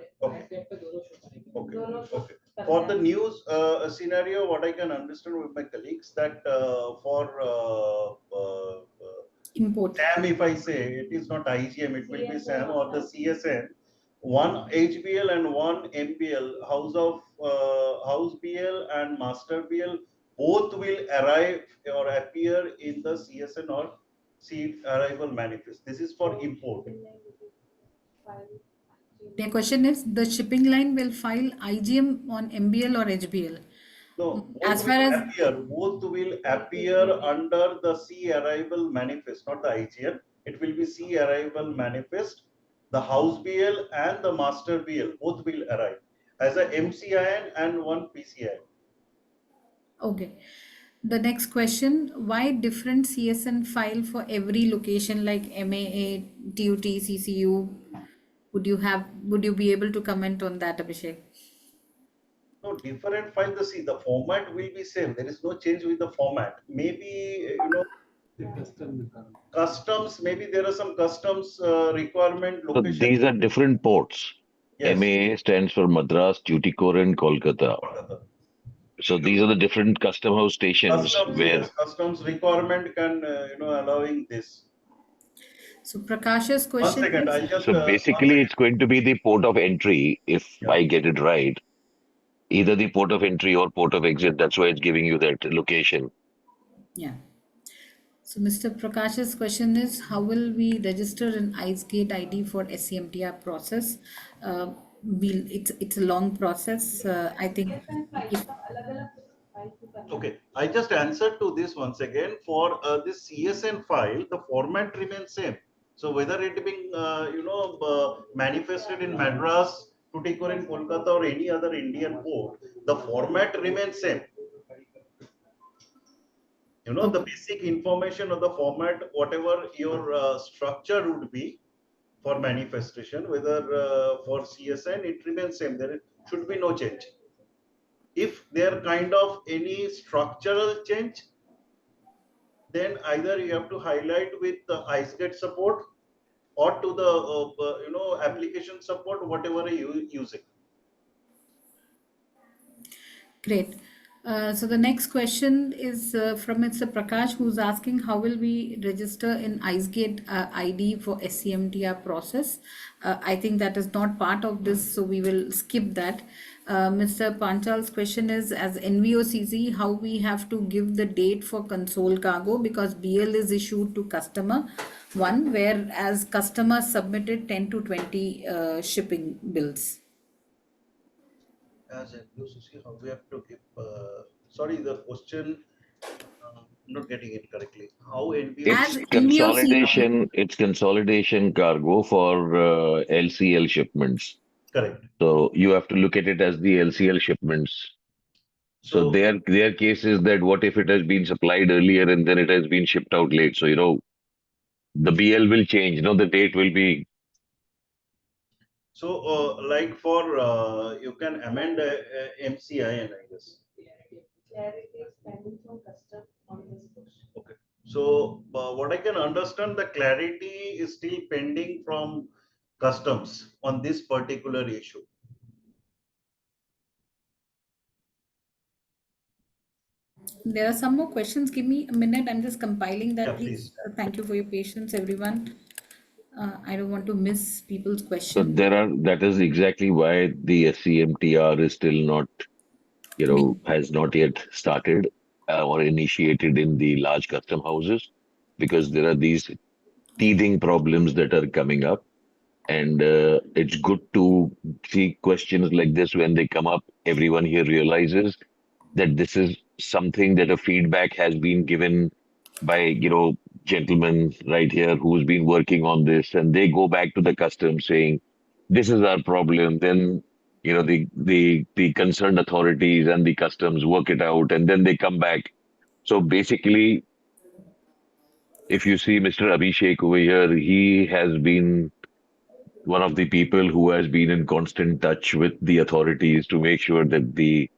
[SPEAKER 2] Okay. For the news scenario, what I can understand with my colleagues that for
[SPEAKER 3] Import.
[SPEAKER 2] SAM, if I say it is not IGM, it will be SAM or the CSN. One HBL and one MBL, House BL and Master BL, both will arrive or appear in the CSN or sea arrival manifest. This is for import.
[SPEAKER 3] The question is the shipping line will file IGM on MBL or HBL.
[SPEAKER 2] No,
[SPEAKER 3] As far as
[SPEAKER 2] both will appear under the sea arrival manifest, not the IGM. It will be sea arrival manifest. The house BL and the master BL both will arrive as a MCIN and one PCI.
[SPEAKER 3] okay. The next question, why different CSN file for every location like MAA, TUT, CCU? Would you be able to comment on that, Abhishek?
[SPEAKER 2] No, different file, the format will be same. There is no change with the format. Maybe, customs, maybe there are some customs requirement
[SPEAKER 1] So
[SPEAKER 2] location.
[SPEAKER 1] these are different ports.
[SPEAKER 2] Yes.
[SPEAKER 1] MAA stands for Madras, Tuticorin, Kolkata. So these are the different custom house stations
[SPEAKER 2] Customs,
[SPEAKER 1] where
[SPEAKER 2] yes, customs requirement can, allowing this.
[SPEAKER 3] So Prakash's
[SPEAKER 2] One
[SPEAKER 3] question
[SPEAKER 2] second,
[SPEAKER 3] is,
[SPEAKER 2] I'll just,
[SPEAKER 1] so
[SPEAKER 2] one
[SPEAKER 1] basically
[SPEAKER 2] second.
[SPEAKER 1] it's going to be the port of entry, if
[SPEAKER 2] Yeah.
[SPEAKER 1] I get it right. Either the port of entry or port of exit. That's why it's giving you that location.
[SPEAKER 3] yeah. So Mr. Prakash's question is, how will we register an IceGate ID for SCMTR process? It's a long process. I think
[SPEAKER 4] CSN file
[SPEAKER 3] if
[SPEAKER 4] का अलग-अलग file को करना
[SPEAKER 2] Okay, I just answered to this once again. For this CSN file, the format remains same. So whether it being manifested in Madras, Tuticorin, Kolkata, or any other Indian port, the format remains same. The basic information of the format, whatever your structure would be for manifestation, whether for CSN, it remains same. There should be no change. If there kind of any structural change, then either you have to highlight with the IceGate support or to the application support, whatever you using.
[SPEAKER 3] Great. So the next question is from Mr. Prakash, who's asking how will we register in IceGate ID for SCMTR process? I think that is not part of this, so we will skip that. Mr. Panchal's question is, as NVOCC, how we have to give the date for console cargo, because BL is issued to customer one, whereas customer submitted 10 to 20 shipping bills.
[SPEAKER 2] As NVOCC, how we have to give, sorry, the question, I'm not getting it correctly. How
[SPEAKER 3] As
[SPEAKER 2] NVOCC?
[SPEAKER 1] It's consolidation cargo for LCL shipments.
[SPEAKER 2] Correct.
[SPEAKER 1] So you have to look at it as the LCL shipments. So their case is that what if it has been supplied earlier and then it has been shipped out late? So the BL will change. The date will be.
[SPEAKER 2] So like for you can amend MCIN, I guess.
[SPEAKER 4] clarity is pending from custom on this question.
[SPEAKER 2] Okay. So what I can understand, the clarity is still pending from customs on this particular issue.
[SPEAKER 3] There are some more questions. Give me a minute. I'm just compiling that,
[SPEAKER 2] Yeah,
[SPEAKER 3] please.
[SPEAKER 2] please.
[SPEAKER 3] Thank you for your patience, everyone. I don't want to miss people's
[SPEAKER 1] So
[SPEAKER 3] question.
[SPEAKER 1] that is exactly why the SCMTR is still not, has not yet started or initiated in the large custom houses, because there are these teething problems that are coming up. And it's good to see questions like this when they come up. Everyone here realizes that this is something that a feedback has been given by, gentlemen right here who's been working on this, and they go back to the customs saying, this is our problem. Then, the concerned authorities and the customs work it out, and then they come back. So basically, if you see Mr. Abhishek over here, he has been one of the people who has been in constant touch with the authorities to make sure that the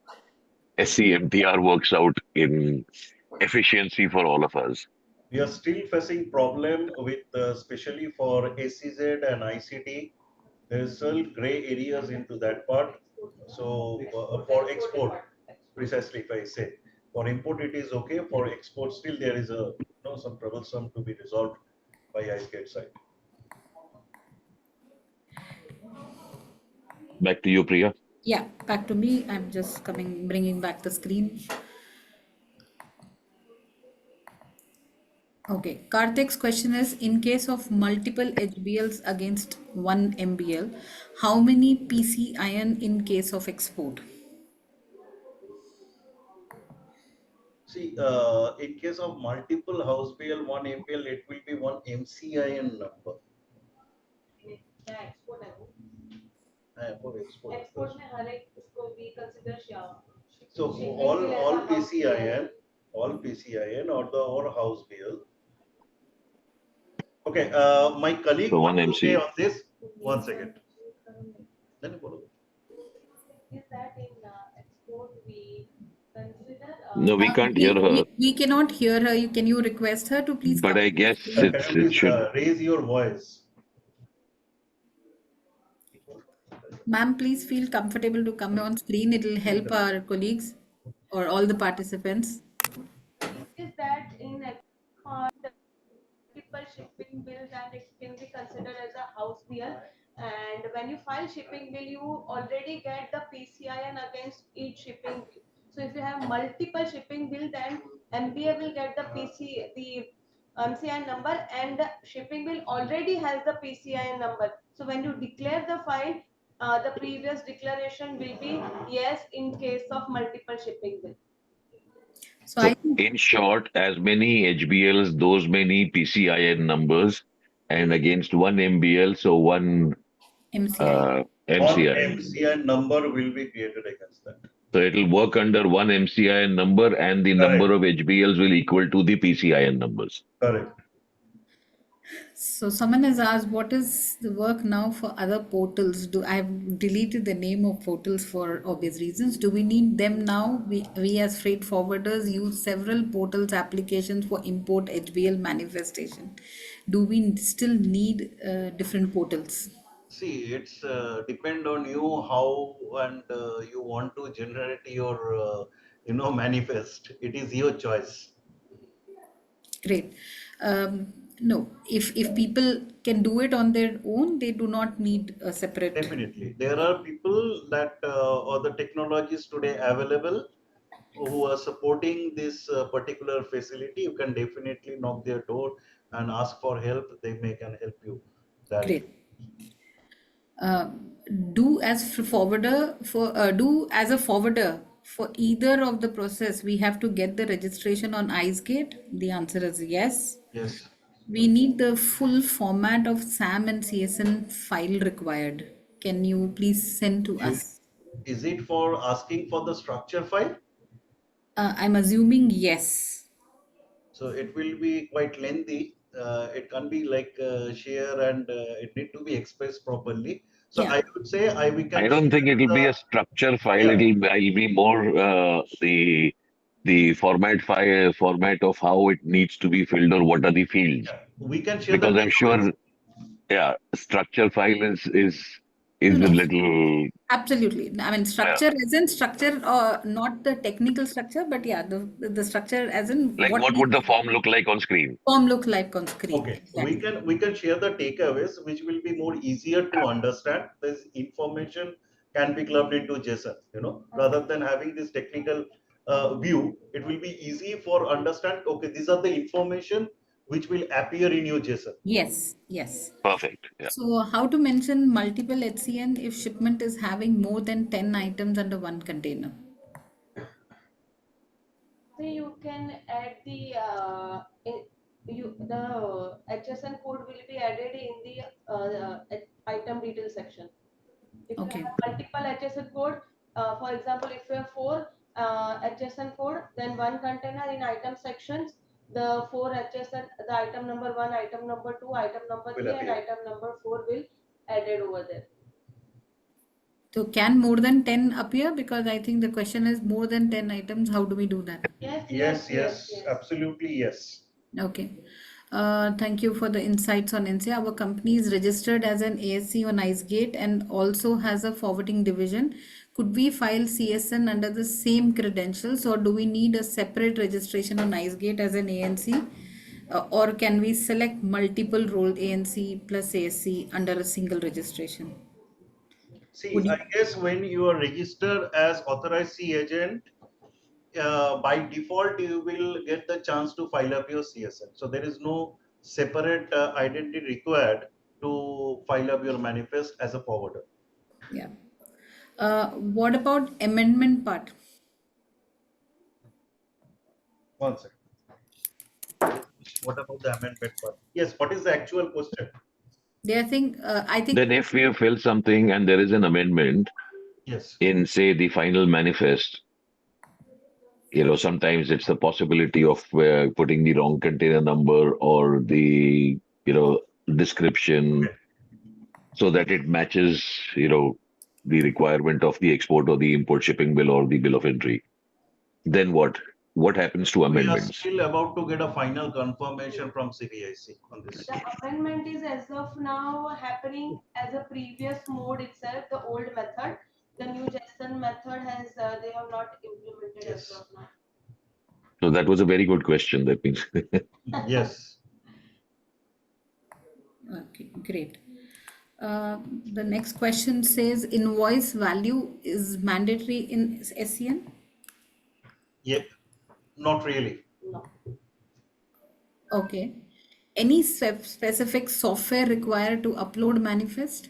[SPEAKER 1] SCMTR works out in efficiency for all of us.
[SPEAKER 2] We are still facing problem with, especially for ACZ and ICT. There is still gray areas into that part. So for export, precisely if I say, for import it is okay. For export, still there is some troublesome to be resolved by IceGate side.
[SPEAKER 1] Back to you, Priya.
[SPEAKER 3] Yeah, back to me. I'm just bringing back the screen. Okay, Karthik's question is, in case of multiple HBLs against one MBL, how many PCIN in case of export?
[SPEAKER 2] See, in case of multiple house bill, one MPL, it will be one MCIN number.
[SPEAKER 4] क्या export है वो?
[SPEAKER 2] For export.
[SPEAKER 4] Export में हर एक इसको we consider share.
[SPEAKER 2] So all PCIN or house bill. Okay, my colleague
[SPEAKER 1] So one
[SPEAKER 2] want to say
[SPEAKER 1] MC.
[SPEAKER 2] on this. One second. Then follow.
[SPEAKER 4] Is that in export we consider?
[SPEAKER 1] No, we can't hear her,
[SPEAKER 3] We cannot hear her. Can you request her to please
[SPEAKER 1] but
[SPEAKER 3] come
[SPEAKER 1] I
[SPEAKER 3] on
[SPEAKER 1] guess
[SPEAKER 3] screen?
[SPEAKER 2] Can you
[SPEAKER 1] it
[SPEAKER 2] please
[SPEAKER 1] should.
[SPEAKER 2] raise your voice?
[SPEAKER 3] Ma'am, please feel comfortable to come on screen. It will help our colleagues. or all the participants?
[SPEAKER 4] Is that in part multiple shipping bills and it can be considered as a house bill. And when you file shipping bill, you already get the PCIN against each shipping bill. So if you have multiple shipping bill, then MBA will get the MCIN number, and the shipping bill already has the PCIN number. So when you declare the file, the previous declaration will be yes in case of multiple shipping bill.
[SPEAKER 3] So I
[SPEAKER 1] So,
[SPEAKER 3] think
[SPEAKER 1] in short, as many HBLs, those many PCIN numbers, and against one MBL, so one
[SPEAKER 3] MCI.
[SPEAKER 2] One
[SPEAKER 1] MCIN number.
[SPEAKER 2] MCI number will be created against that.
[SPEAKER 1] So it'll work under one MCIN number, and the
[SPEAKER 2] Correct.
[SPEAKER 1] number of HBLs will equal to the PCIN numbers.
[SPEAKER 2] Correct.
[SPEAKER 3] So someone has asked, what is the work now for other portals? Do I've deleted the name of portals for obvious reasons. Do we need them now? We as freight forwarders use several portals applications for import HBL manifestation. Do we still need different portals?
[SPEAKER 2] See, it's depend on you how and you want to generate your manifest. It is your choice.
[SPEAKER 3] Great. No, if people can do it on their own, they do not need a separate.
[SPEAKER 2] Definitely, there are people that or the technologies today available who are supporting this particular facility. You can definitely knock their door and ask for help. They may can help you
[SPEAKER 3] Great.
[SPEAKER 2] directly.
[SPEAKER 3] uh, do as a forwarder for either of the process, we have to get the registration on IceGate. The answer is yes.
[SPEAKER 2] Yes.
[SPEAKER 3] We need the full format of SAM and CSN file required. Can you please send to
[SPEAKER 2] You,
[SPEAKER 3] us?
[SPEAKER 2] is it for asking for the structure file?
[SPEAKER 3] I'm assuming yes.
[SPEAKER 2] So it will be quite lengthy. It can be like share and it need to be expressed properly. So
[SPEAKER 3] Yeah.
[SPEAKER 2] I would say we
[SPEAKER 1] I
[SPEAKER 2] can
[SPEAKER 1] don't
[SPEAKER 2] share
[SPEAKER 1] think it'll be a
[SPEAKER 2] the,
[SPEAKER 1] structure file.
[SPEAKER 2] yeah,
[SPEAKER 1] It'll be more the format file format of how it needs to be filled or what are the fields.
[SPEAKER 2] yeah. We can share the
[SPEAKER 1] Because I'm
[SPEAKER 2] takeaways.
[SPEAKER 1] sure, yeah, structure file
[SPEAKER 3] No,
[SPEAKER 1] is a
[SPEAKER 3] no.
[SPEAKER 1] little
[SPEAKER 3] Absolutely. I mean,
[SPEAKER 1] yeah,
[SPEAKER 3] structure as in structure, not the technical structure, but yeah, the structure as in
[SPEAKER 1] like
[SPEAKER 3] what
[SPEAKER 1] what would
[SPEAKER 3] needs
[SPEAKER 1] the form look like on screen?
[SPEAKER 3] form look like on screen.
[SPEAKER 2] Okay,
[SPEAKER 3] Exactly.
[SPEAKER 2] we can share the takeaways, which will be more easier to understand. This information can be clubbed into JSON, rather than having this technical view. It will be easy for understand. Okay, these are the information which will appear in your JSON.
[SPEAKER 3] Yes, yes.
[SPEAKER 1] Perfect. Yeah.
[SPEAKER 3] So, how to mention multiple HCN if shipment is having more than 10 items under one container?
[SPEAKER 4] So you can add the HSN code will be added in the item detail section. If you
[SPEAKER 3] Okay.
[SPEAKER 4] have multiple HSN code, for example, if you have four HSN code, then one container in item sections, the four HSN, the item number one, item number two, item number
[SPEAKER 2] Will
[SPEAKER 4] three, and
[SPEAKER 2] appear.
[SPEAKER 4] item number four will added over there.
[SPEAKER 3] So, can more than 10 appear? Because I think the question is more than 10 items. How do we do that?
[SPEAKER 2] Yes, absolutely yes.
[SPEAKER 3] Okay. Thank you for the insights on NCA. Our company is registered as an ASC on IceGate and also has a forwarding division. Could we file CSN under the same credentials, or do we need a separate registration on IceGate as an ANC? Or can we select multiple role ANC plus ASC under a single registration?
[SPEAKER 2] See,
[SPEAKER 3] Would
[SPEAKER 2] I
[SPEAKER 3] you?
[SPEAKER 2] guess when you are registered as authorized C agent, by default you will get the chance to file up your CSN. So there is no separate identity required to file up your manifest as a forwarder.
[SPEAKER 3] Yeah. What about amendment part?
[SPEAKER 2] One second. What about the amendment part? Yes, what is the actual question?
[SPEAKER 3] They think I think
[SPEAKER 1] Then if we fill something and there is an amendment
[SPEAKER 2] Yes.
[SPEAKER 1] in, say, the final manifest, sometimes it's the possibility of putting the wrong container number or the, description
[SPEAKER 2] Okay.
[SPEAKER 1] so that it matches, the requirement of the export or the import shipping bill or the bill of entry. Then what? What happens to
[SPEAKER 2] We are
[SPEAKER 1] amendments?
[SPEAKER 2] still about to get a final confirmation from CBIC on this.
[SPEAKER 4] The amendment is as of now happening as a previous mode itself, the old method. The new JSON method has they have not implemented as
[SPEAKER 2] Yes.
[SPEAKER 4] of now.
[SPEAKER 1] So that was a very good question. That means
[SPEAKER 2] Yes.
[SPEAKER 3] Okay, great. The next question says invoice value is mandatory in SCN?
[SPEAKER 2] Yeah. Not really.
[SPEAKER 4] No.
[SPEAKER 3] Okay. Any specific software required to upload manifest?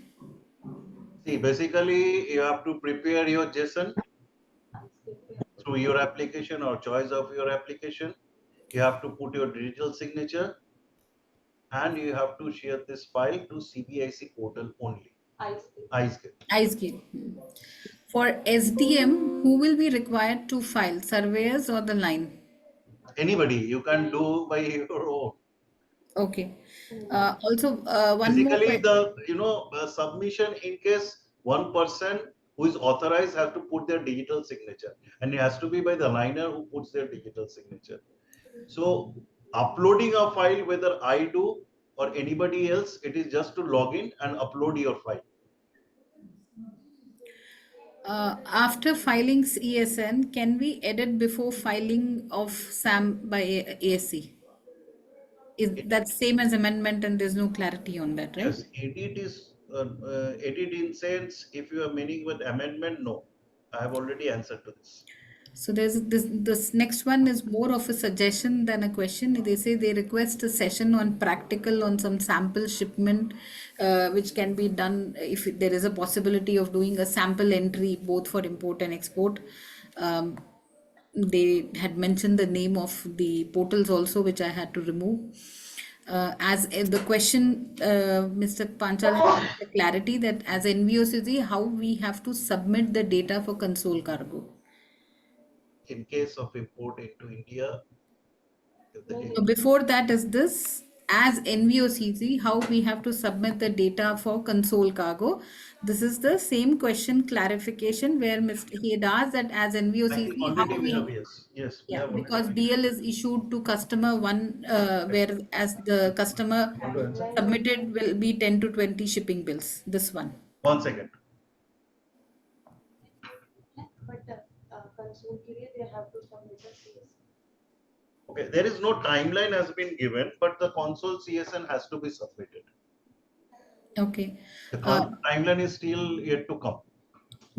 [SPEAKER 2] See, basically, you have to prepare your JSON through your application or choice of your application. You have to put your digital signature and you have to share this file to CBIC portal only. ISGate.
[SPEAKER 3] ISGate. For SDM, who will be required to file, surveyors or the line?
[SPEAKER 2] Anybody, you can do by your own.
[SPEAKER 3] Okay. Also, one more
[SPEAKER 2] Basically,
[SPEAKER 3] question.
[SPEAKER 2] the submission in case one person who is authorized has to put their digital signature, and it has to be by the liner who puts their digital signature. So uploading a file, whether I do or anybody else, it is just to log in and upload your file.
[SPEAKER 3] After filing CSN, can we edit before filing of SAM by ASC? Is that same as amendment and there's no clarity on that, right?
[SPEAKER 2] Yes, edit is edit in sense. If you are meaning with amendment, no. I have already answered to this.
[SPEAKER 3] So there's this next one is more of a suggestion than a question. They say they request a session on practical on some sample shipment, which can be done if there is a possibility of doing a sample entry both for import and export. Um, they had mentioned the name of the portals also, which I had to remove. As the question, Mr. Panchal has given the clarity that as NVOCC, how we have to submit the data for console cargo.
[SPEAKER 2] In case of import into India, if the
[SPEAKER 3] So before that is this, as NVOCC, how we have to submit the data for console cargo. This is the same question clarification where Mr. he had asked that as
[SPEAKER 2] I think
[SPEAKER 3] NVOCC, how
[SPEAKER 2] already we have,
[SPEAKER 3] we,
[SPEAKER 2] yes, we
[SPEAKER 3] yeah,
[SPEAKER 2] have already.
[SPEAKER 3] because DL is issued to customer one, where as the customer
[SPEAKER 2] Want to answer?
[SPEAKER 3] submitted will be 10 to 20 shipping bills. This one.
[SPEAKER 2] 1 second.
[SPEAKER 4] But console के लिए they have to submit a CSN.
[SPEAKER 2] Okay, there is no timeline has been given, but the console CSN has to be submitted.
[SPEAKER 3] Okay.
[SPEAKER 2] The timeline is still yet to come.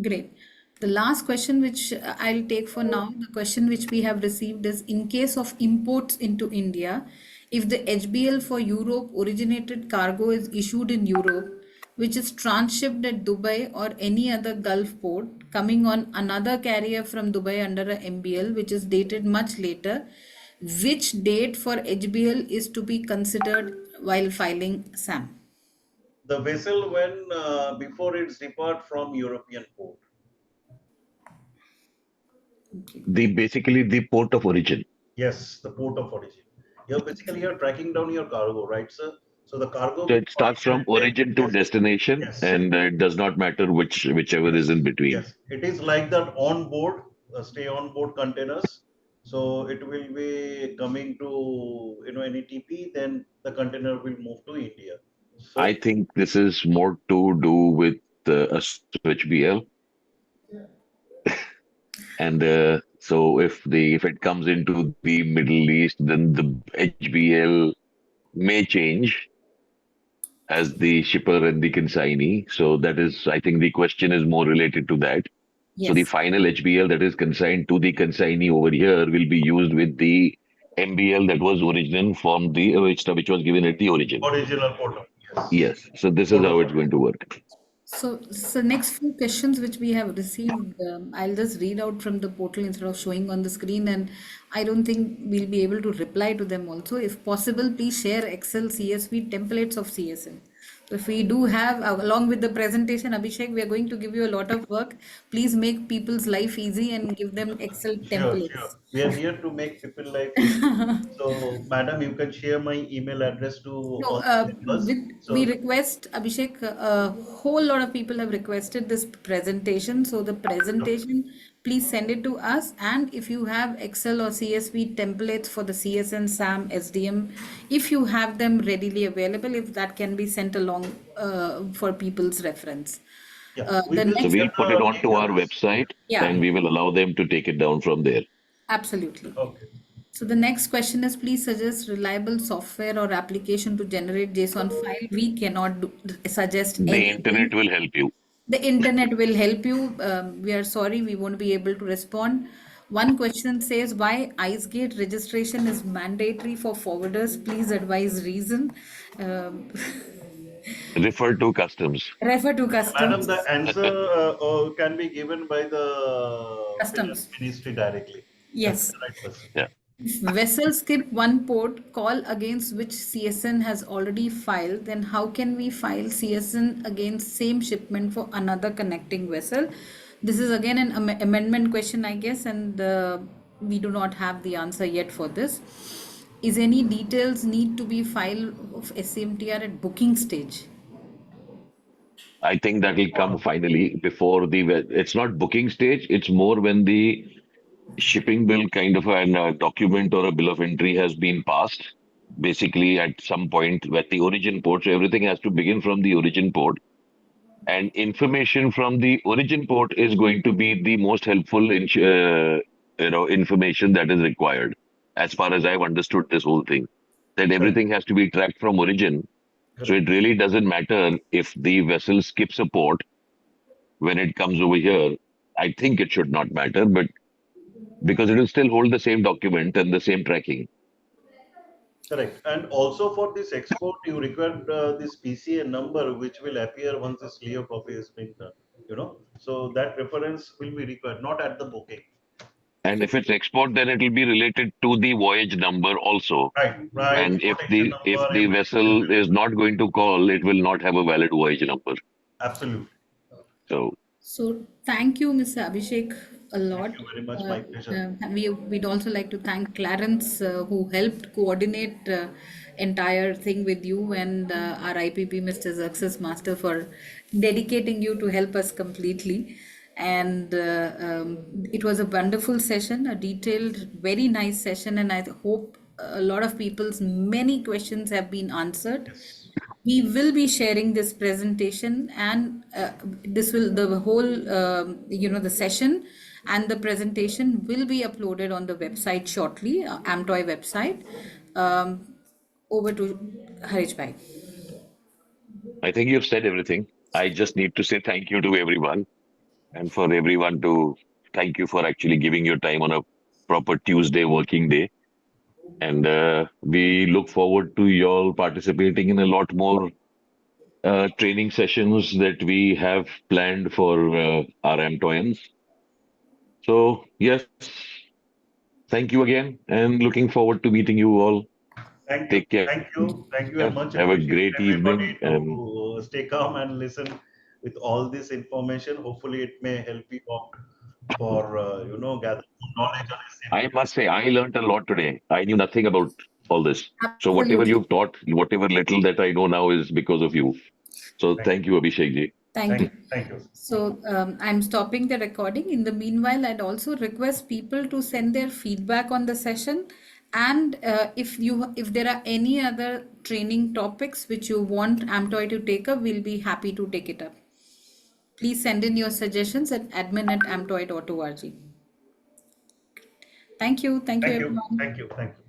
[SPEAKER 3] Great. The last question, which I'll take for now, the question which we have received is in case of imports into India, if the HBL for Europe originated cargo is issued in Europe, which is transshipped at Dubai or any other Gulf port, coming on another carrier from Dubai under a MBL, which is dated much later, which date for HBL is to be considered while filing SAM?
[SPEAKER 2] The vessel when before it's depart from European port.
[SPEAKER 3] Okay.
[SPEAKER 1] basically the port of origin.
[SPEAKER 2] Yes, the port of origin. You're tracking down your cargo, right, sir? So the cargo
[SPEAKER 1] So
[SPEAKER 2] will
[SPEAKER 1] it starts from
[SPEAKER 2] originate.
[SPEAKER 1] origin to
[SPEAKER 2] Yes,
[SPEAKER 1] destination,
[SPEAKER 2] yes,
[SPEAKER 1] and it does not matter whichever is in between.
[SPEAKER 2] yes. It is like that on board, stay on board containers. So it will be coming to any TP, then the container will move to India.
[SPEAKER 1] I
[SPEAKER 2] So
[SPEAKER 1] think this is more to do with a switch BL, and so if it comes into the Middle East, then the HBL may change as the shipper and the consignee. So that is, I think, the question is more related to that. So the
[SPEAKER 3] Yes.
[SPEAKER 1] final HBL that is consigned to the consignee over here will be used with the MBL that was origin from the which was given at the origin.
[SPEAKER 2] original port of yes,
[SPEAKER 1] Yes. So this is
[SPEAKER 2] port of
[SPEAKER 1] how it's
[SPEAKER 2] origin.
[SPEAKER 1] going to work.
[SPEAKER 3] So next few questions which we have received, I'll just read out from the portal instead of showing on the screen, and I don't think we'll be able to reply to them also. If possible, please share Excel CSV templates of CSN. So if we do have, along with the presentation, Abhishek, we are going to give you a lot of work. Please make people's life easy and give them Excel
[SPEAKER 2] Sure, sure.
[SPEAKER 3] templates.
[SPEAKER 2] We are here to make people life easy. So, madam, you can share my email address to
[SPEAKER 3] No,
[SPEAKER 2] all the members.
[SPEAKER 3] we
[SPEAKER 2] So,
[SPEAKER 3] request, Abhishek, a whole lot of people have requested this presentation. So the presentation, please send it to us. And if you have Excel or CSV templates for the CSN, SAM, SDM, if you have them readily available, if that can be sent along for people's reference.
[SPEAKER 2] Yeah, we
[SPEAKER 3] The
[SPEAKER 2] will
[SPEAKER 1] So
[SPEAKER 3] next,
[SPEAKER 2] share
[SPEAKER 1] we'll put
[SPEAKER 2] the
[SPEAKER 1] it onto our
[SPEAKER 2] details.
[SPEAKER 1] website
[SPEAKER 3] yeah,
[SPEAKER 1] and we will allow them to take it down from there.
[SPEAKER 3] absolutely.
[SPEAKER 2] Okay.
[SPEAKER 3] So the next question is, please suggest reliable software or application to generate JSON file. We cannot suggest
[SPEAKER 1] The
[SPEAKER 3] anything.
[SPEAKER 1] internet will help you.
[SPEAKER 3] The internet will help you. We are sorry, we won't be able to respond. One question says, why IceGate registration is mandatory for forwarders? Please advise reason. Um,
[SPEAKER 1] Refer to customs.
[SPEAKER 3] refer to
[SPEAKER 2] Madam, the
[SPEAKER 3] customs.
[SPEAKER 2] answer can be given by the Finance
[SPEAKER 3] Customs.
[SPEAKER 2] Ministry directly. That's
[SPEAKER 3] Yes.
[SPEAKER 2] the right person.
[SPEAKER 1] Yeah.
[SPEAKER 3] If vessel skip one port, call against which CSN has already filed, then how can we file CSN against same shipment for another connecting vessel? This is again an amendment question, I guess, and we do not have the answer yet for this. Is any details need to be filed of SCMTR at booking stage?
[SPEAKER 1] I think that will come finally before it's not booking stage. It's more when the shipping bill kind of an document or a bill of entry has been passed. Basically, at some point at the origin port, so everything has to begin from the origin port, and information from the origin port is going to be the most helpful, information that is required. As far as I've understood this whole thing, that
[SPEAKER 2] Correct.
[SPEAKER 1] everything has to be tracked from origin. So
[SPEAKER 2] Correct.
[SPEAKER 1] it really doesn't matter if the vessel skips a port when it comes over here. I think it should not matter, but because it will still hold the same document and the same tracking.
[SPEAKER 2] Correct. And also for this export, you require this PCA number, which will appear once this Leo copy has been done. So that reference will be required, not at the booking.
[SPEAKER 1] And if it's export, then it will be related to the voyage number also.
[SPEAKER 2] Right. Right.
[SPEAKER 1] And
[SPEAKER 2] Quotation
[SPEAKER 1] if
[SPEAKER 2] number,
[SPEAKER 1] the
[SPEAKER 2] everything will
[SPEAKER 1] vessel
[SPEAKER 2] be
[SPEAKER 1] is not going to call, it will not have a valid voyage number.
[SPEAKER 2] absolutely.
[SPEAKER 1] So
[SPEAKER 3] So thank you, Mr. Abhishek, a
[SPEAKER 2] Thank
[SPEAKER 3] lot.
[SPEAKER 2] you very much. My pleasure.
[SPEAKER 3] We'd also like to thank Clarence, who helped coordinate entire thing with you, and our IPP, Mr. Success Master, for dedicating you to help us completely. And it was a wonderful session, a detailed, very nice session, and I hope a lot of people's many questions have been answered.
[SPEAKER 2] Yes.
[SPEAKER 3] We will be sharing this presentation, and this will the whole the session and the presentation will be uploaded on the website shortly, AMTOI website. um, Over to Harish Bhai.
[SPEAKER 1] I think you've said everything. I just need to say thank you to everyone, and for everyone to thank you for actually giving your time on a proper Tuesday working day. And we look forward to you all participating in a lot more training sessions that we have planned for our AMTOIans. So, yes, thank you again and looking forward to meeting you all.
[SPEAKER 2] Thank you.
[SPEAKER 1] Take care.
[SPEAKER 2] Thank you. Thank you, and much
[SPEAKER 1] Have a
[SPEAKER 2] appreciate
[SPEAKER 1] great
[SPEAKER 2] everybody
[SPEAKER 1] evening. And
[SPEAKER 2] to stay calm and listen with all this information. Hopefully, it may help you out for gather knowledge on
[SPEAKER 1] I
[SPEAKER 2] SMTR.
[SPEAKER 1] must say, I learned a lot today. I knew nothing about all this. So, whatever
[SPEAKER 3] Absolutely.
[SPEAKER 1] you've taught, whatever little that I know now is because of you. So,
[SPEAKER 2] Thank
[SPEAKER 1] thank you, Abhishek ji.
[SPEAKER 3] Thank
[SPEAKER 2] thank
[SPEAKER 3] you.
[SPEAKER 2] thank you.
[SPEAKER 3] So I'm stopping the recording. In the meanwhile, I'd also request people to send their feedback on the session, and if there are any other training topics which you want AMTOI to take up, we'll be happy to take it up. Please send in your suggestions at admin@amtoi.org. Thank you. Thank you,
[SPEAKER 2] Thank you.
[SPEAKER 3] everyone.
[SPEAKER 2] Thank you. Thank you.